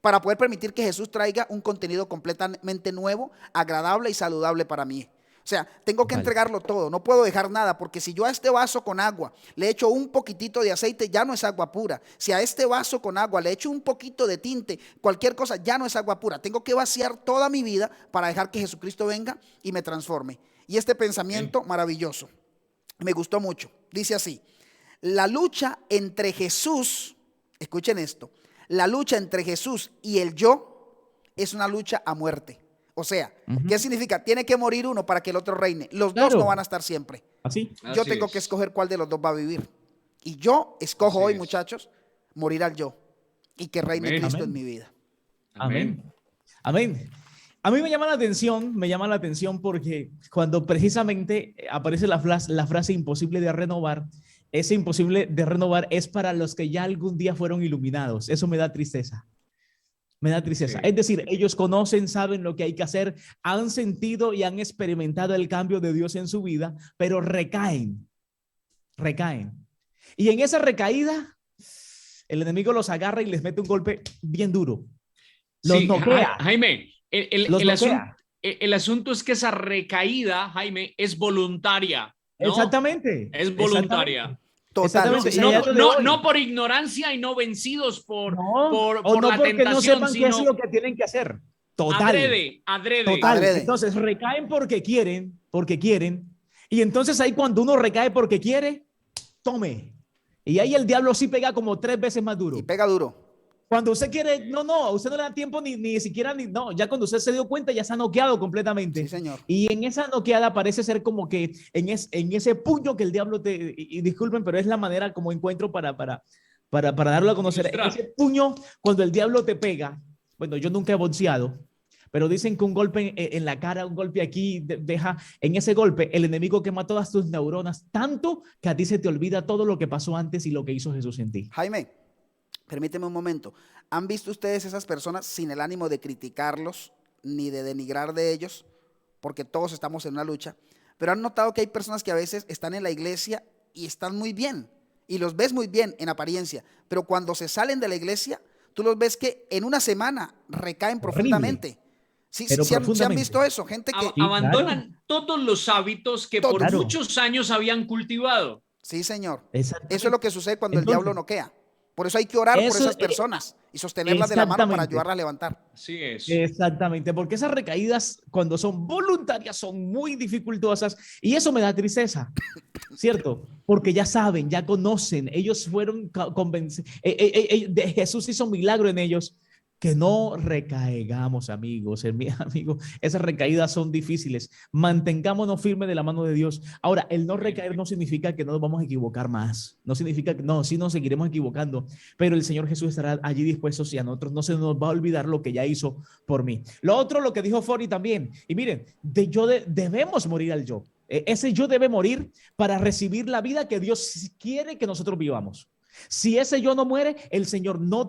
para poder permitir que Jesús traiga un contenido completamente nuevo, agradable y saludable para mí. O sea, tengo que entregarlo todo, no puedo dejar nada, porque si yo a este vaso con agua le echo un poquitito de aceite, ya no es agua pura. Si a este vaso con agua le echo un poquito de tinte, cualquier cosa, ya no es agua pura. Tengo que vaciar toda mi vida para dejar que Jesucristo venga y me transforme. Y este pensamiento maravilloso, me gustó mucho. Dice así, la lucha entre Jesús, escuchen esto, la lucha entre Jesús y el yo es una lucha a muerte. O sea, ¿qué significa? Tiene que morir uno para que el otro reine. Los dos no van a estar siempre. Yo tengo que escoger cuál de los dos va a vivir. Y yo escojo hoy, muchachos, morir al yo y que reine Cristo en mi vida. Amén. Amén. A mí me llama la atención porque cuando precisamente aparece la frase imposible de renovar, ese imposible de renovar es para los que ya algún día fueron iluminados. Eso me da tristeza. Me da tristeza. Es decir, ellos conocen, saben lo que hay que hacer, han sentido y han experimentado el cambio de Dios en su vida, pero recaen. Y en esa recaída, el enemigo los agarra y les mete un golpe bien duro. Los noquea. Jaime, el asunto es que esa recaída, Jaime, es voluntaria, ¿no? Exactamente. Es voluntaria. Totalmente. No por ignorancia y no vencidos por la tentación, no sepan qué es lo que tienen que hacer. Adrede. Entonces recaen porque quieren. Y entonces ahí cuando uno recae porque quiere, tome. Y ahí el diablo sí pega como 3 veces más duro. Y pega duro. Cuando usted quiere, no, usted no le da tiempo ni siquiera, no, ya cuando usted se dio cuenta ya se ha noqueado completamente. Sí, señor. Y en esa noqueada parece ser como que en ese puño que el diablo y disculpen, pero es la manera como encuentro para darlo a conocer. En ese puño, cuando el diablo te pega, bueno, yo nunca he boxeado, pero dicen que un golpe en la cara, un golpe aquí, deja en ese golpe el enemigo quema todas tus neuronas, tanto que a ti se te olvida todo lo que pasó antes y lo que hizo Jesús en ti. Jaime, permíteme un momento. ¿Han visto ustedes esas personas sin el ánimo de criticarlos ni de denigrar de ellos? Porque todos estamos en una lucha. Pero han notado que hay personas que a veces están en la iglesia y están muy bien. Y los ves muy bien en apariencia. Pero cuando se salen de la iglesia, tú los ves que en una semana recaen profundamente. Sí, ¿se han visto eso? Gente que abandonan todos los hábitos que por muchos años habían cultivado. Sí, señor. Eso es lo que sucede cuando el diablo noquea. Por eso hay que orar por esas personas y sostenerlas de la mano para ayudarlas a levantar. Así es. Exactamente, porque esas recaídas cuando son voluntarias son muy dificultosas y eso me da tristeza, ¿cierto? Porque ya saben, ya conocen, ellos fueron convencidos, Jesús hizo un milagro en ellos. Que no recaigamos, amigos, esas recaídas son difíciles. Mantengámonos firmes de la mano de Dios. Ahora, el no recaer no significa que no nos vamos a equivocar más. No significa que no, sí nos seguiremos equivocando, pero el Señor Jesús estará allí dispuesto y a nosotros no se nos va a olvidar lo que ya hizo por mí. Lo otro, lo que dijo Fori también. Y miren, debemos morir al yo. Ese yo debe morir para recibir la vida que Dios quiere que nosotros vivamos. Si ese yo no muere, el Señor no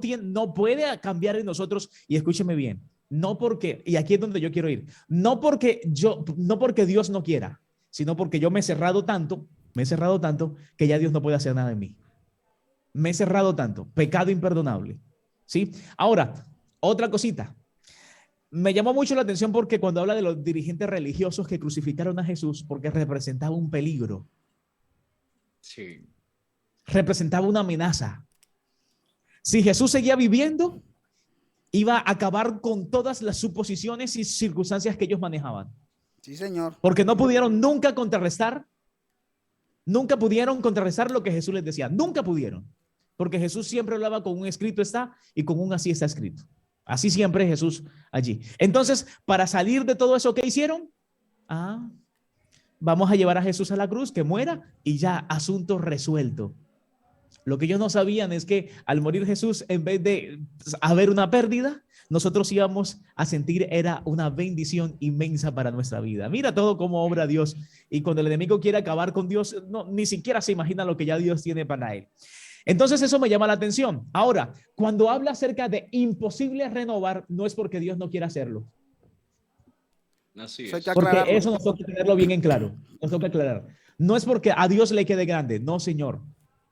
puede cambiar en nosotros. Y escúcheme bien, no porque, y aquí es donde yo quiero ir, no porque Dios no quiera, sino porque yo me he cerrado tanto que ya Dios no puede hacer nada en mí. Me he cerrado tanto, pecado imperdonable. ¿Sí? Ahora, otra cosita. Me llamó mucho la atención porque cuando habla de los dirigentes religiosos que crucificaron a Jesús porque representaba un peligro. Sí. Representaba una amenaza. Si Jesús seguía viviendo, iba a acabar con todas las suposiciones y circunstancias que ellos manejaban. Sí, señor. Porque no pudieron nunca pudieron contrarrestar lo que Jesús les decía. Nunca pudieron. Porque Jesús siempre hablaba con un escrito está y con un así está escrito. Así siempre Jesús allí. Entonces, para salir de todo eso, ¿qué hicieron? Vamos a llevar a Jesús a la cruz, que muera y ya, asunto resuelto. Lo que ellos no sabían es que al morir Jesús, en vez de haber una pérdida, nosotros íbamos a sentir era una bendición inmensa para nuestra vida. Mira todo cómo obra Dios. Y cuando el enemigo quiere acabar con Dios, ni siquiera se imagina lo que ya Dios tiene para él. Entonces eso me llama la atención. Ahora, cuando habla acerca de imposible renovar, no es porque Dios no quiera hacerlo. Así es. Porque eso nos toca tenerlo bien en claro. Nos toca aclarar. No es porque a Dios le quede grande. No, Señor.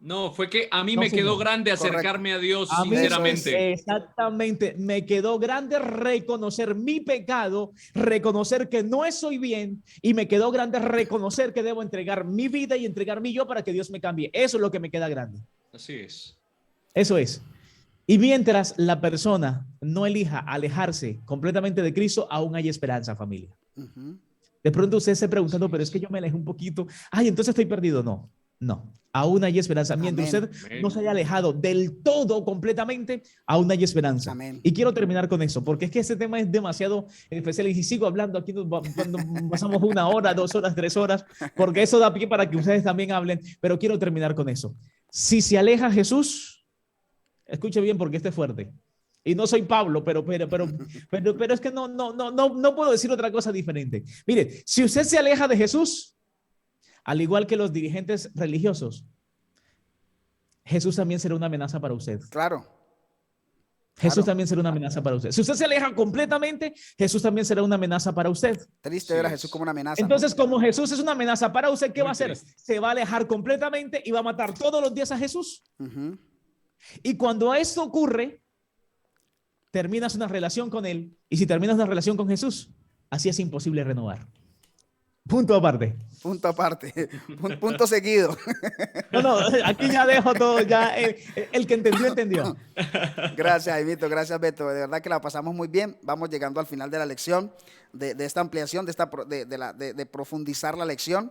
No, fue que a mí me quedó grande acercarme a Dios, sinceramente. Exactamente, me quedó grande reconocer mi pecado, reconocer que no estoy bien y me quedó grande reconocer que debo entregar mi vida y entregar mi yo para que Dios me cambie. Eso es lo que me queda grande. Así es. Eso es. Y mientras la persona no elija alejarse completamente de Cristo, aún hay esperanza, familia. De pronto usted se preguntando, pero es que yo me alejé un poquito. Entonces estoy perdido. No, aún hay esperanza. Mientras usted no se haya alejado del todo completamente, aún hay esperanza. Amén. Y quiero terminar con eso, porque es que este tema es demasiado especial y si sigo hablando aquí cuando pasamos 1 hora, 2 horas, 3 horas, porque eso da pie para que ustedes también hablen, pero quiero terminar con eso. Si se aleja Jesús, escuche bien porque este es fuerte. Y no soy Pablo, pero es que no puedo decir otra cosa diferente. Mire, si usted se aleja de Jesús, al igual que los dirigentes religiosos, Jesús también será una amenaza para usted. Claro. Jesús también será una amenaza para usted. Si usted se aleja completamente, Jesús también será una amenaza para usted. Triste ver a Jesús como una amenaza. Entonces, como Jesús es una amenaza para usted, ¿qué va a hacer? Se va a alejar completamente y va a matar todos los días a Jesús. Y cuando esto ocurre, terminas una relación con Él. Y si terminas una relación con Jesús, así es imposible renovar. Punto aparte. Punto aparte. Punto seguido. No, aquí ya dejo todo. Ya el que entendió, entendió. Gracias, Jaimito. Gracias, Beto. De verdad que la pasamos muy bien. Vamos llegando al final de la lección, de esta ampliación, de profundizar la lección.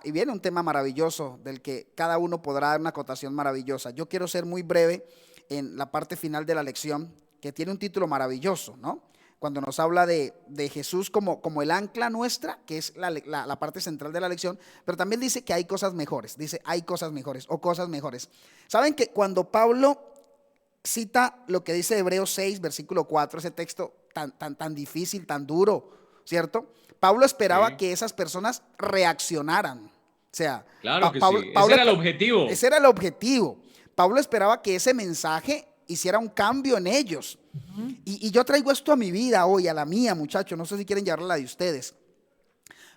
Y viene un tema maravilloso del que cada uno podrá dar una acotación maravillosa. Yo quiero ser muy breve en la parte final de la lección, que tiene un título maravilloso, ¿no? Cuando nos habla de Jesús como el ancla nuestra, que es la parte central de la lección, pero también dice que hay cosas mejores, dice hay cosas mejores o cosas mejores. ¿Saben que cuando Pablo cita lo que dice Hebreos 6, versículo 4, ese texto tan difícil, tan duro, ¿cierto? Pablo esperaba que esas personas reaccionaran. O sea, claro que sí, ese era el objetivo. Ese era el objetivo. Pablo esperaba que ese mensaje hiciera un cambio en ellos. Y yo traigo esto a mi vida hoy, a la mía, muchachos. No sé si quieren llevarla a la de ustedes.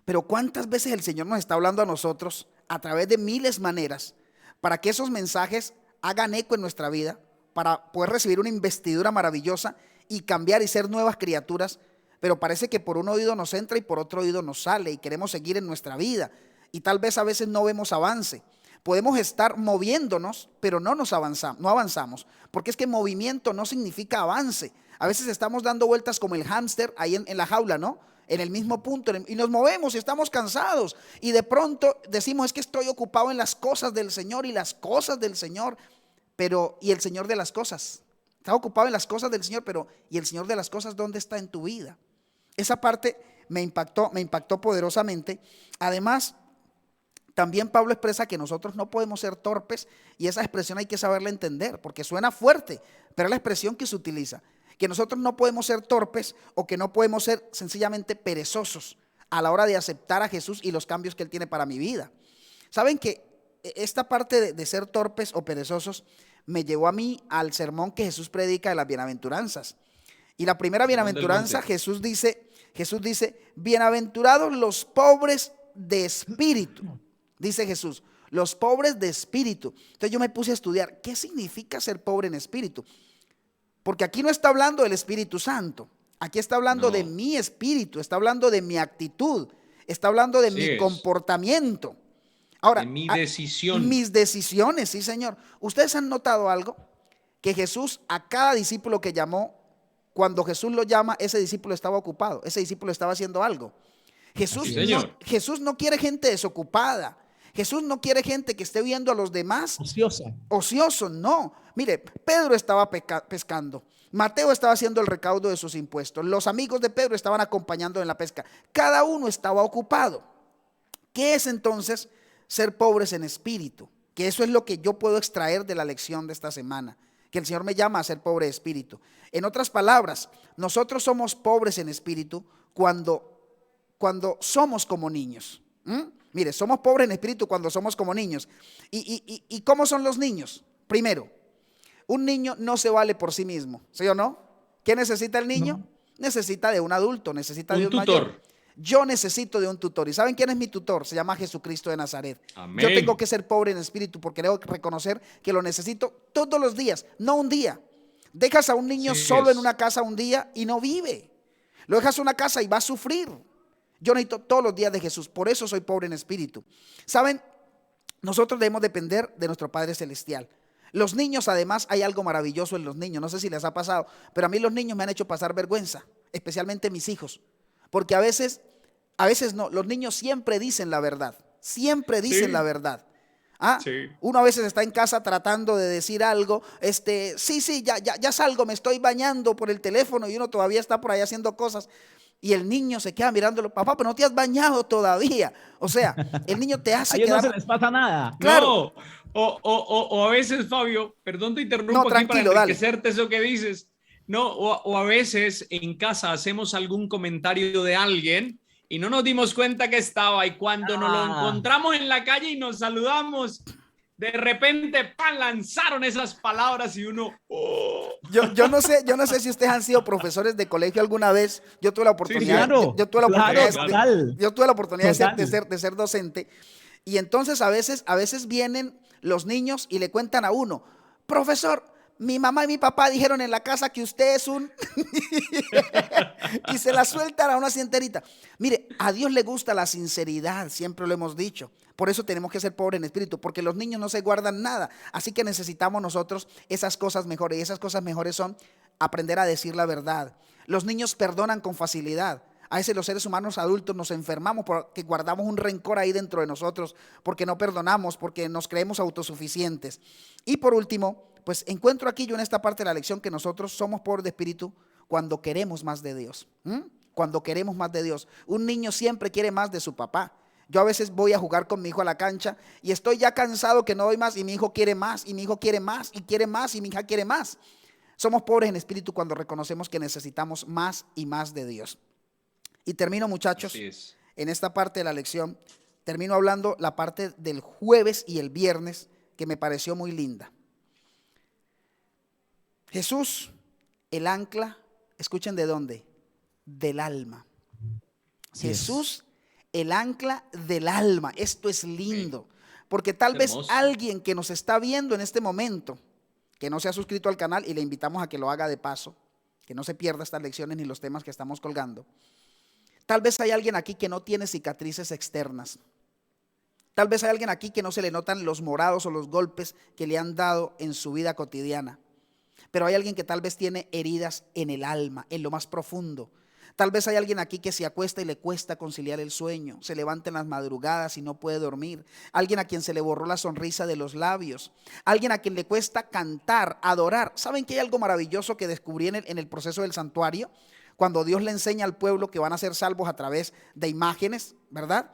Pero ¿cuántas veces el Señor nos está hablando a nosotros a través de miles de maneras para que esos mensajes hagan eco en nuestra vida, para poder recibir una investidura maravillosa y cambiar y ser nuevas criaturas? Pero parece que por un oído nos entra y por otro oído nos sale y queremos seguir en nuestra vida. Y tal vez a veces no vemos avance. Podemos estar moviéndonos, pero no avanzamos, porque es que movimiento no significa avance. A veces estamos dando vueltas como el hámster ahí en la jaula, ¿no? En el mismo punto, y nos movemos y estamos cansados. Y de pronto decimos, es que estoy ocupado en las cosas del Señor y las cosas del Señor, pero ¿y el Señor de las cosas? Estás ocupado en las cosas del Señor, pero ¿y el Señor de las cosas dónde está en tu vida? Esa parte me impactó poderosamente. Además, también Pablo expresa que nosotros no podemos ser torpes, y esa expresión hay que saberla entender porque suena fuerte, pero es la expresión que se utiliza, que nosotros no podemos ser torpes o que no podemos ser sencillamente perezosos a la hora de aceptar a Jesús y los cambios que Él tiene para mi vida. Saben que esta parte de ser torpes o perezosos me llevó a mí al sermón que Jesús predica de las bienaventuranzas. Y la primera bienaventuranza, Jesús dice, bienaventurados los pobres de espíritu. Dice Jesús, los pobres de espíritu. Entonces yo me puse a estudiar, ¿qué significa ser pobre en espíritu? Porque aquí no está hablando del Espíritu Santo. Aquí está hablando de mi espíritu, está hablando de mi actitud, está hablando de mi comportamiento. Ahora, de mi decisión. Mis decisiones, sí, Señor. ¿Ustedes han notado algo? Que Jesús a cada discípulo que llamó, cuando Jesús lo llama, ese discípulo estaba ocupado, ese discípulo estaba haciendo algo. Jesús no quiere gente desocupada. Jesús no quiere gente que esté viendo a los demás ocioso, no. Mire, Pedro estaba pescando, Mateo estaba haciendo el recaudo de sus impuestos, los amigos de Pedro estaban acompañando en la pesca, cada uno estaba ocupado. ¿Qué es entonces ser pobres en espíritu? Que eso es lo que yo puedo extraer de la lección de esta semana, que el Señor me llama a ser pobre de espíritu. En otras palabras, nosotros somos pobres en espíritu cuando somos como niños. Mire, somos pobres en espíritu cuando somos como niños. ¿Y cómo son los niños? Primero, un niño no se vale por sí mismo, ¿sí o no? ¿Qué necesita el niño? No. Necesita de un adulto, necesita de un tutor. Mayor. Yo necesito de un tutor. ¿Y saben quién es mi tutor? Se llama Jesucristo de Nazaret. Amén. Yo tengo que ser pobre en espíritu porque debo reconocer que lo necesito todos los días, no un día. Dejas a un niño solo en una casa un día y no vive. Lo dejas en una casa y va a sufrir. Yo necesito todos los días de Jesús, por eso soy pobre en espíritu. ¿Saben? Nosotros debemos depender de nuestro Padre Celestial. Los niños, además, hay algo maravilloso en los niños, no sé si les ha pasado, pero a mí los niños me han hecho pasar vergüenza, especialmente mis hijos, porque a veces no, los niños siempre dicen la verdad, la verdad. Uno a veces está en casa tratando de decir algo, ya salgo, me estoy bañando por el teléfono y uno todavía está por ahí haciendo cosas. Y el niño se queda mirándolo, papá, pero no te has bañado todavía. O sea, el niño te hace quedar... no se les pasa nada. Claro. No, o a veces, Fabio, perdón te interrumpo aquí para enriquecerte eso que dices. No, o a veces en casa hacemos algún comentario de alguien y no nos dimos cuenta que estaba, y cuando nos lo encontramos en la calle y nos saludamos, de repente lanzaron esas palabras y uno... Yo no sé si ustedes han sido profesores de colegio alguna vez. Yo tuve la oportunidad, yo tuve la oportunidad de ser docente. Y entonces a veces vienen los niños y le cuentan a uno, profesor, mi mamá y mi papá dijeron en la casa que usted es un... y se la sueltan a una así enterita. Mire, a Dios le gusta la sinceridad, siempre lo hemos dicho. Por eso tenemos que ser pobres en espíritu, porque los niños no se guardan nada. Así que necesitamos nosotros esas cosas mejores. Y esas cosas mejores son aprender a decir la verdad. Los niños perdonan con facilidad. A veces los seres humanos adultos nos enfermamos porque guardamos un rencor ahí dentro de nosotros, porque no perdonamos, porque nos creemos autosuficientes. Y por último, pues encuentro aquí yo en esta parte de la lección que nosotros somos pobres de espíritu cuando queremos más de Dios. Cuando queremos más de Dios. Un niño siempre quiere más de su papá. Yo a veces voy a jugar con mi hijo a la cancha y estoy ya cansado que no doy más y mi hijo quiere más y mi hijo quiere más y quiere más y mi hija quiere más. Somos pobres en espíritu cuando reconocemos que necesitamos más y más de Dios. Y termino, muchachos, en esta parte de la lección, termino hablando la parte del jueves y el viernes que me pareció muy linda. Jesús, el ancla, escuchen de dónde, del alma. Jesús, el ancla del alma. Esto es lindo, porque tal vez alguien que nos está viendo en este momento, que no se ha suscrito al canal, y le invitamos a que lo haga de paso, que no se pierda estas lecciones ni los temas que estamos colgando. Tal vez hay alguien aquí que no tiene cicatrices externas. Tal vez hay alguien aquí que no se le notan los morados o los golpes que le han dado en su vida cotidiana. Pero hay alguien que tal vez tiene heridas en el alma, en lo más profundo. Tal vez hay alguien aquí que se acuesta y le cuesta conciliar el sueño, se levanta en las madrugadas y no puede dormir. Alguien a quien se le borró la sonrisa de los labios. Alguien a quien le cuesta cantar, adorar. ¿Saben que hay algo maravilloso que descubrí en el proceso del santuario? Cuando Dios le enseña al pueblo que van a ser salvos a través de imágenes, ¿verdad?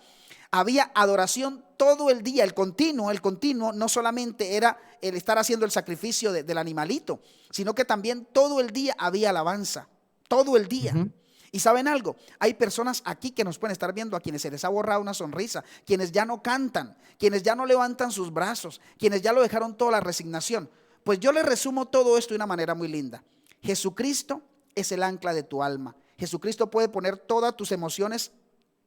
Había adoración todo el día, el continuo no solamente era el estar haciendo el sacrificio del animalito, sino que también todo el día había alabanza, todo el día. Y ¿saben algo? Hay personas aquí que nos pueden estar viendo a quienes se les ha borrado una sonrisa, quienes ya no cantan, quienes ya no levantan sus brazos, quienes ya lo dejaron toda la resignación. Pues yo les resumo todo esto de una manera muy linda. Jesucristo es el ancla de tu alma. Jesucristo puede poner todas tus emociones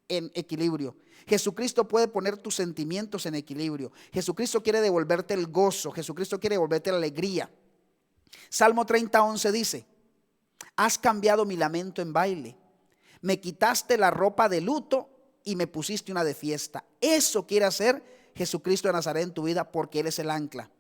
en equilibrio. Jesucristo puede poner tus sentimientos en equilibrio. Jesucristo quiere devolverte el gozo. Jesucristo quiere devolverte la alegría. Salmo 30:11 dice: has cambiado mi lamento en baile, me quitaste la ropa de luto y me pusiste una de fiesta. Eso quiere hacer Jesucristo de Nazaret en tu vida, porque Él es el ancla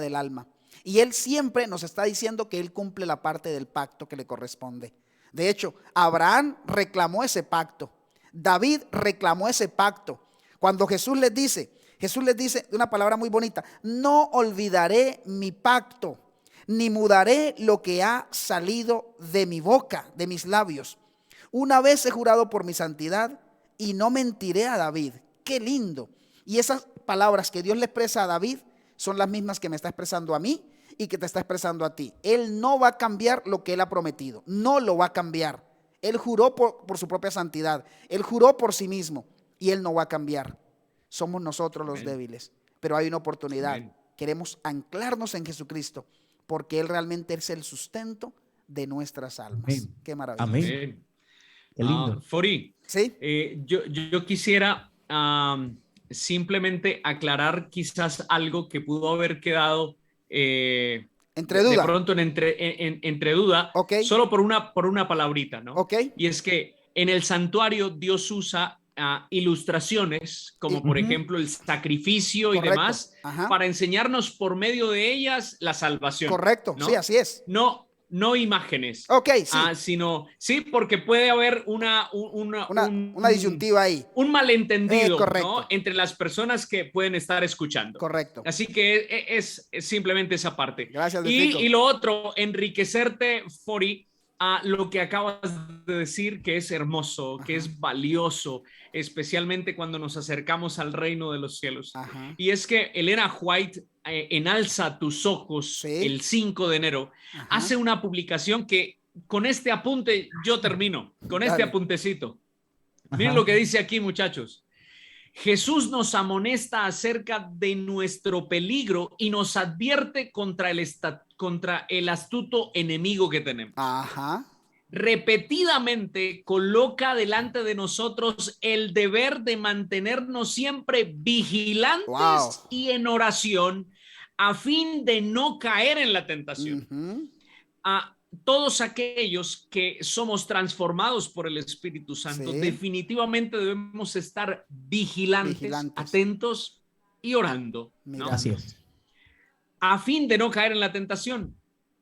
del alma. Y Él siempre nos está diciendo que Él cumple la parte del pacto que le corresponde. De hecho, Abraham reclamó ese pacto. David reclamó ese pacto. Cuando Jesús les dice una palabra muy bonita: no olvidaré mi pacto, ni mudaré lo que ha salido de mi boca, de mis labios. Una vez he jurado por mi santidad y no mentiré a David. Qué lindo. Y esas palabras que Dios le expresa a David son las mismas que me está expresando a mí y que te está expresando a ti. Él no va a cambiar lo que Él ha prometido. No lo va a cambiar. Él juró por su propia santidad. Él juró por sí mismo y Él no va a cambiar. Somos nosotros los débiles, pero hay una oportunidad. Queremos anclarnos en Jesucristo, porque Él realmente es el sustento de nuestras almas. Amén. Qué maravilla. Amén. Qué lindo. Fori, ¿sí? Yo quisiera simplemente aclarar quizás algo que pudo haber quedado entre duda. De pronto entre duda, okay, solo por una palabrita, ¿no? Okay. Y es que en el santuario Dios usa ilustraciones, como por ejemplo el sacrificio. Correcto. Y demás, para enseñarnos por medio de ellas la salvación. Correcto, ¿no? Sí, así es. No imágenes. Ok, sí. Sino, sí, porque puede haber una disyuntiva ahí. Un malentendido, ¿no? Entre las personas que pueden estar escuchando. Correcto. Así que es simplemente esa parte. Gracias, y lo otro, enriquecerte, Fori, a lo que acabas de decir, que es hermoso, que es valioso, especialmente cuando nos acercamos al reino de los cielos. Y es que Elena White, en Alza tus ojos, ¿sí? El 5 de enero, hace una publicación que con este apunte yo termino, con este apuntecito. Miren lo que dice aquí, muchachos. Jesús nos amonesta acerca de nuestro peligro y nos advierte contra el astuto enemigo que tenemos. Repetidamente coloca delante de nosotros el deber de mantenernos siempre vigilantes y en oración a fin de no caer en la tentación. A todos aquellos que somos transformados por el Espíritu Santo, definitivamente debemos estar vigilantes, atentos y orando, ¿no? Así es. A fin de no caer en la tentación.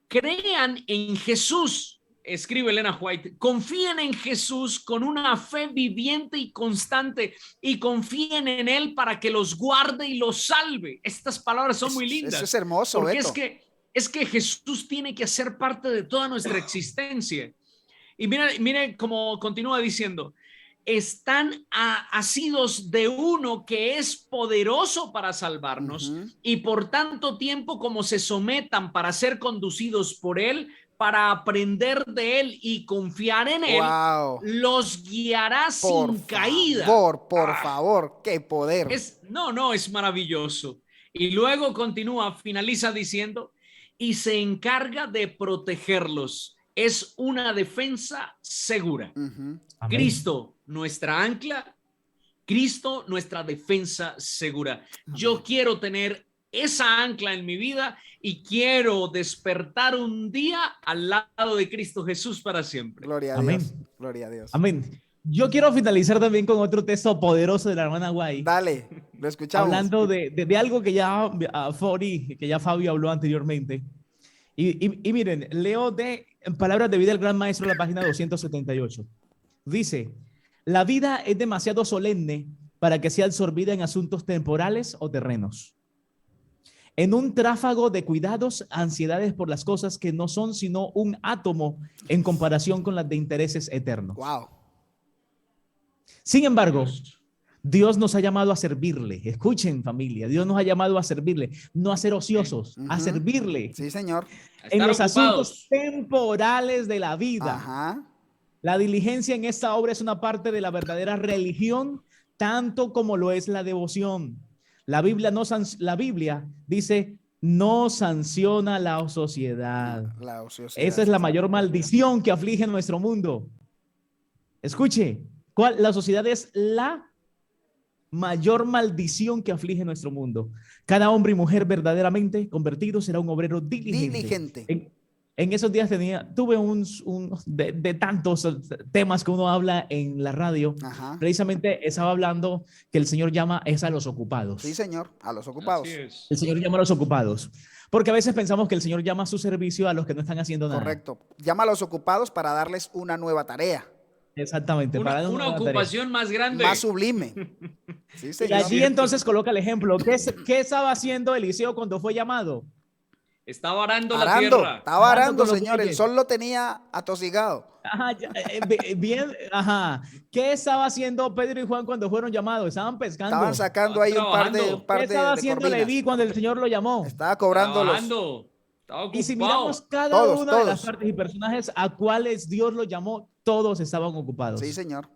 Crean en Jesús escribe Elena White, confíen en Jesús con una fe viviente y constante y confíen en Él para que los guarde y los salve. Estas palabras son muy lindas. Eso es hermoso, porque Beto. es que Jesús tiene que ser parte de toda nuestra existencia. Y mire cómo continúa diciendo, están asidos de uno que es poderoso para salvarnos y por tanto tiempo como se sometan para ser conducidos por Él, para aprender de Él y confiar en Él, los guiará sin caída. Por favor, qué poder. Es maravilloso. Y luego continúa, finaliza diciendo, y se encarga de protegerlos. Es una defensa segura. Cristo, nuestra ancla, Cristo, nuestra defensa segura. Yo quiero tener esa ancla en mi vida y quiero despertar un día al lado de Cristo Jesús para siempre. Gloria a Dios. Gloria a Dios. Amén. Yo quiero finalizar también con otro texto poderoso de la hermana White. Dale, lo escuchamos. Hablando de algo que ya Fabio habló anteriormente. Y miren, leo de Palabras de Vida del Gran Maestro, la página 278. Dice, la vida es demasiado solemne para que sea absorbida en asuntos temporales o terrenos. En un tráfago de cuidados, ansiedades por las cosas que no son sino un átomo en comparación con las de intereses eternos. Wow. Sin embargo, Dios nos ha llamado a servirle. Escuchen, familia, Dios nos ha llamado a servirle, no a ser ociosos, a servirle. Sí, Señor. En los asuntos temporales de la vida. La diligencia en esta obra es una parte de la verdadera religión, tanto como lo es la devoción. La Biblia dice, no sanciona la ociosidad. Esa es la mayor maldición que aflige en nuestro mundo. Escuche, la sociedad es la mayor maldición que aflige nuestro mundo. Cada hombre y mujer verdaderamente convertido será un obrero diligente. En esos días tuve de tantos temas que uno habla en la radio. Precisamente estaba hablando que el Señor llama a los ocupados. Sí, Señor, a los ocupados. El Señor llama a los ocupados. Porque a veces pensamos que el Señor llama a su servicio a los que no están haciendo nada. Correcto. Llama a los ocupados para darles una nueva tarea. Exactamente. Una ocupación tarea más grande. Más sublime. Sí, y allí entonces coloca el ejemplo. ¿Qué estaba haciendo Eliseo cuando fue llamado? Estaba arando la tierra. Estaba arando, Señor. El sol lo tenía atosigado. ¿Qué estaba haciendo Pedro y Juan cuando fueron llamados? Estaban pescando. Estaban sacando ahí un par de ¿Qué estaba haciendo Leví cuando el Señor lo llamó? Estaba cobrando y si miramos cada una de las partes y personajes a cuales Dios lo llamó, todos estaban ocupados. Sí, Señor.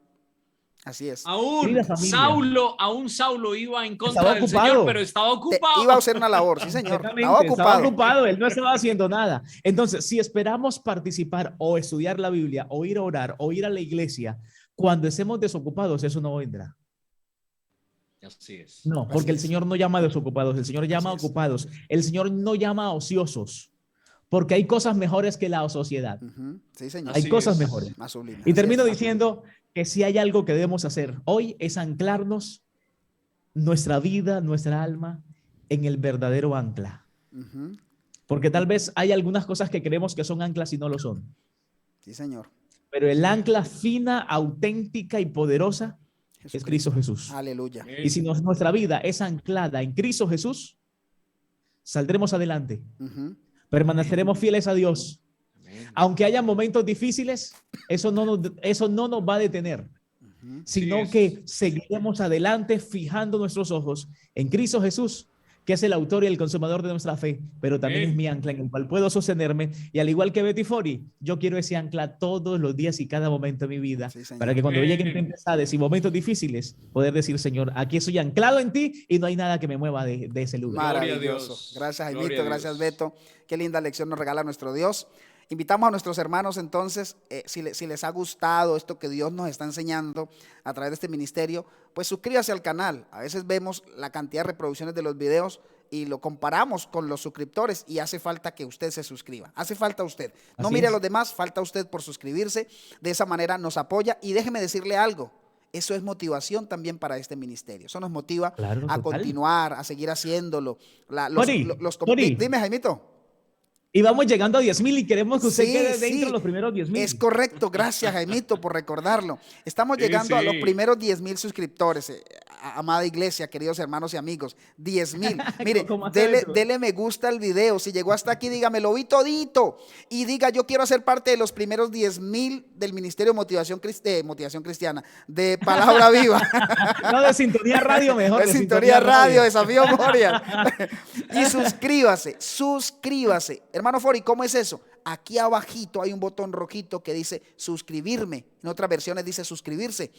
Así es. Aún Saulo iba en contra del Señor, pero estaba ocupado. Iba a hacer una labor, sí, Señor. Estaba ocupado, él no estaba haciendo nada. Entonces, si esperamos participar o estudiar la Biblia, o ir a orar, o ir a la iglesia, cuando estemos desocupados, eso no vendrá. Así es. No, porque el Señor no llama a desocupados, el Señor llama a ocupados. El Señor no llama a ociosos, porque hay cosas mejores que la ociosidad. Sí, Señor. Hay cosas mejores. Más sublime. Y termino diciendo que si hay algo que debemos hacer hoy es anclarnos nuestra vida, nuestra alma en el verdadero ancla. Porque tal vez hay algunas cosas que creemos que son anclas y no lo son. Sí, Señor. Pero el ancla fina, auténtica y poderosa es Cristo Jesús. Aleluya. Y si nuestra vida es anclada en Cristo Jesús, saldremos adelante. Permaneceremos fieles a Dios. Aunque haya momentos difíciles, eso no nos va a detener, sino que seguiremos adelante fijando nuestros ojos en Cristo Jesús, que es el autor y el consumador de nuestra fe, pero también es mi ancla en el cual puedo sostenerme. Y al igual que Betty Fori, yo quiero ese ancla todos los días y cada momento de mi vida, para que cuando lleguen tempestades y momentos difíciles, poder decir, Señor, aquí estoy anclado en ti y no hay nada que me mueva de ese lugar. Maravilloso. Gracias, Jaimito. Gracias, Beto. Qué linda lección nos regala nuestro Dios. Invitamos a nuestros hermanos entonces, si les ha gustado esto que Dios nos está enseñando a través de este ministerio, pues suscríbase al canal. A veces vemos la cantidad de reproducciones de los videos y lo comparamos con los suscriptores y hace falta que usted se suscriba. Hace falta usted. No mire a los demás, falta usted por suscribirse. De esa manera nos apoya y déjeme decirle algo. Eso es motivación también para este ministerio. Eso nos motiva a continuar, a seguir haciéndolo. Dime, Jaimito. Y vamos llegando a 10,000 y queremos que usted Sí, quede dentro sí. de los primeros 10,000. Es correcto, gracias Jaimito por recordarlo. Estamos llegando a los primeros 10,000 suscriptores, amada iglesia, queridos hermanos y amigos. 10,000. Mire, dele me gusta al video. Si llegó hasta aquí, dígame, lo vi todito. Y diga, yo quiero ser parte de los primeros 10,000 del Ministerio de Motivación Cristiana, de Palabra Viva. No, de Sintonía Radio mejor. De Sintonía Radio, Desafío Moria. Y suscríbase. Hermano Fori, ¿cómo es eso? Aquí abajito hay un botón rojito que dice suscribirme. En otras versiones dice suscribirse.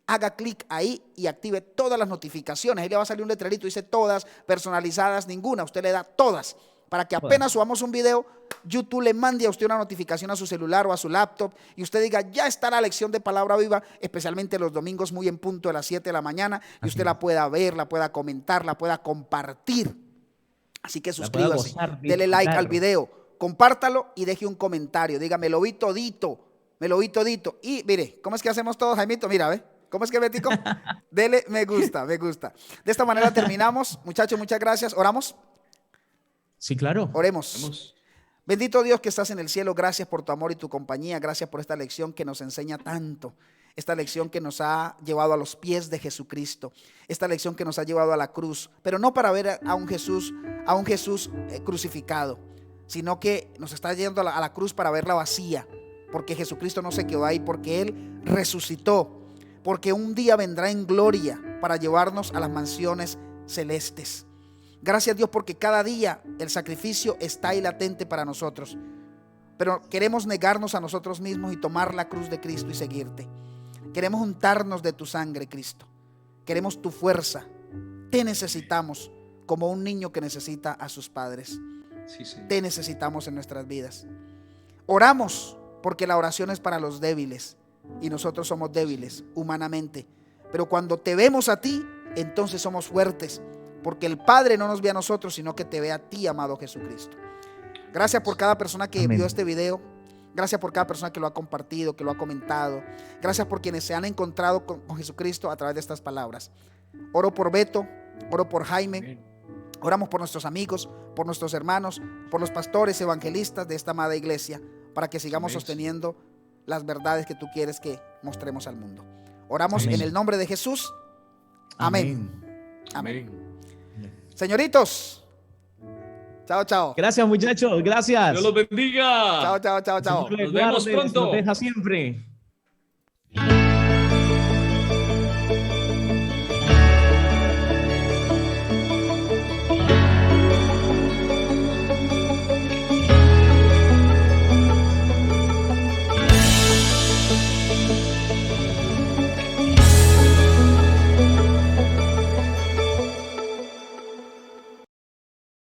Haga clic ahí y active todas las notificaciones. Ahí le va a salir un letrerito, dice todas, personalizadas, ninguna. Usted le da todas. Para que apenas subamos un video, YouTube le mande a usted una notificación a su celular o a su laptop y usted diga, ya está la lección de Palabra Viva, especialmente los domingos muy en punto de las 7 de la mañana, y usted la pueda ver, la pueda comentar, la pueda compartir. Así que suscríbase, dele like al video, compártalo y deje un comentario. Diga, me lo vi todito. Y mire, ¿cómo es que hacemos todos, Jaimito? Mira, ¿ve? ¿Cómo es que, Betico? Dele me gusta. De esta manera terminamos. Muchachos, muchas gracias. ¿Oramos? Sí, claro. Oremos. Bendito Dios que estás en el cielo, gracias por tu amor y tu compañía, gracias por esta lección que nos enseña tanto, esta lección que nos ha llevado a los pies de Jesucristo, esta lección que nos ha llevado a la cruz, pero no para ver a un Jesús crucificado, sino que nos está yendo a la cruz para verla vacía, porque Jesucristo no se quedó ahí, porque Él resucitó, porque un día vendrá en gloria para llevarnos a las mansiones celestes. Gracias Dios porque cada día el sacrificio está ahí latente para nosotros, pero queremos negarnos a nosotros mismos y tomar la cruz de Cristo y seguirte. Queremos untarnos de tu sangre, Cristo. Queremos tu fuerza. Te necesitamos como un niño que necesita a sus padres. Sí. Te necesitamos en nuestras vidas. Oramos porque la oración es para los débiles y nosotros somos débiles humanamente, pero cuando te vemos a ti, entonces somos fuertes. Porque el Padre no nos ve a nosotros, sino que te ve a ti, amado Jesucristo. Gracias por cada persona que vio este video. Gracias por cada persona que lo ha compartido, que lo ha comentado. Gracias por quienes se han encontrado con Jesucristo a través de estas palabras. Oro por Beto, oro por Jaime. Oramos por nuestros amigos, por nuestros hermanos, por los pastores evangelistas de esta amada iglesia, para que sigamos sosteniendo las verdades que tú quieres que mostremos al mundo. Oramos en el nombre de Jesús. Amén. Señoritos, chao. Gracias, muchachos, gracias. Dios los bendiga. Chao. Nos vemos pronto. Nos deja siempre.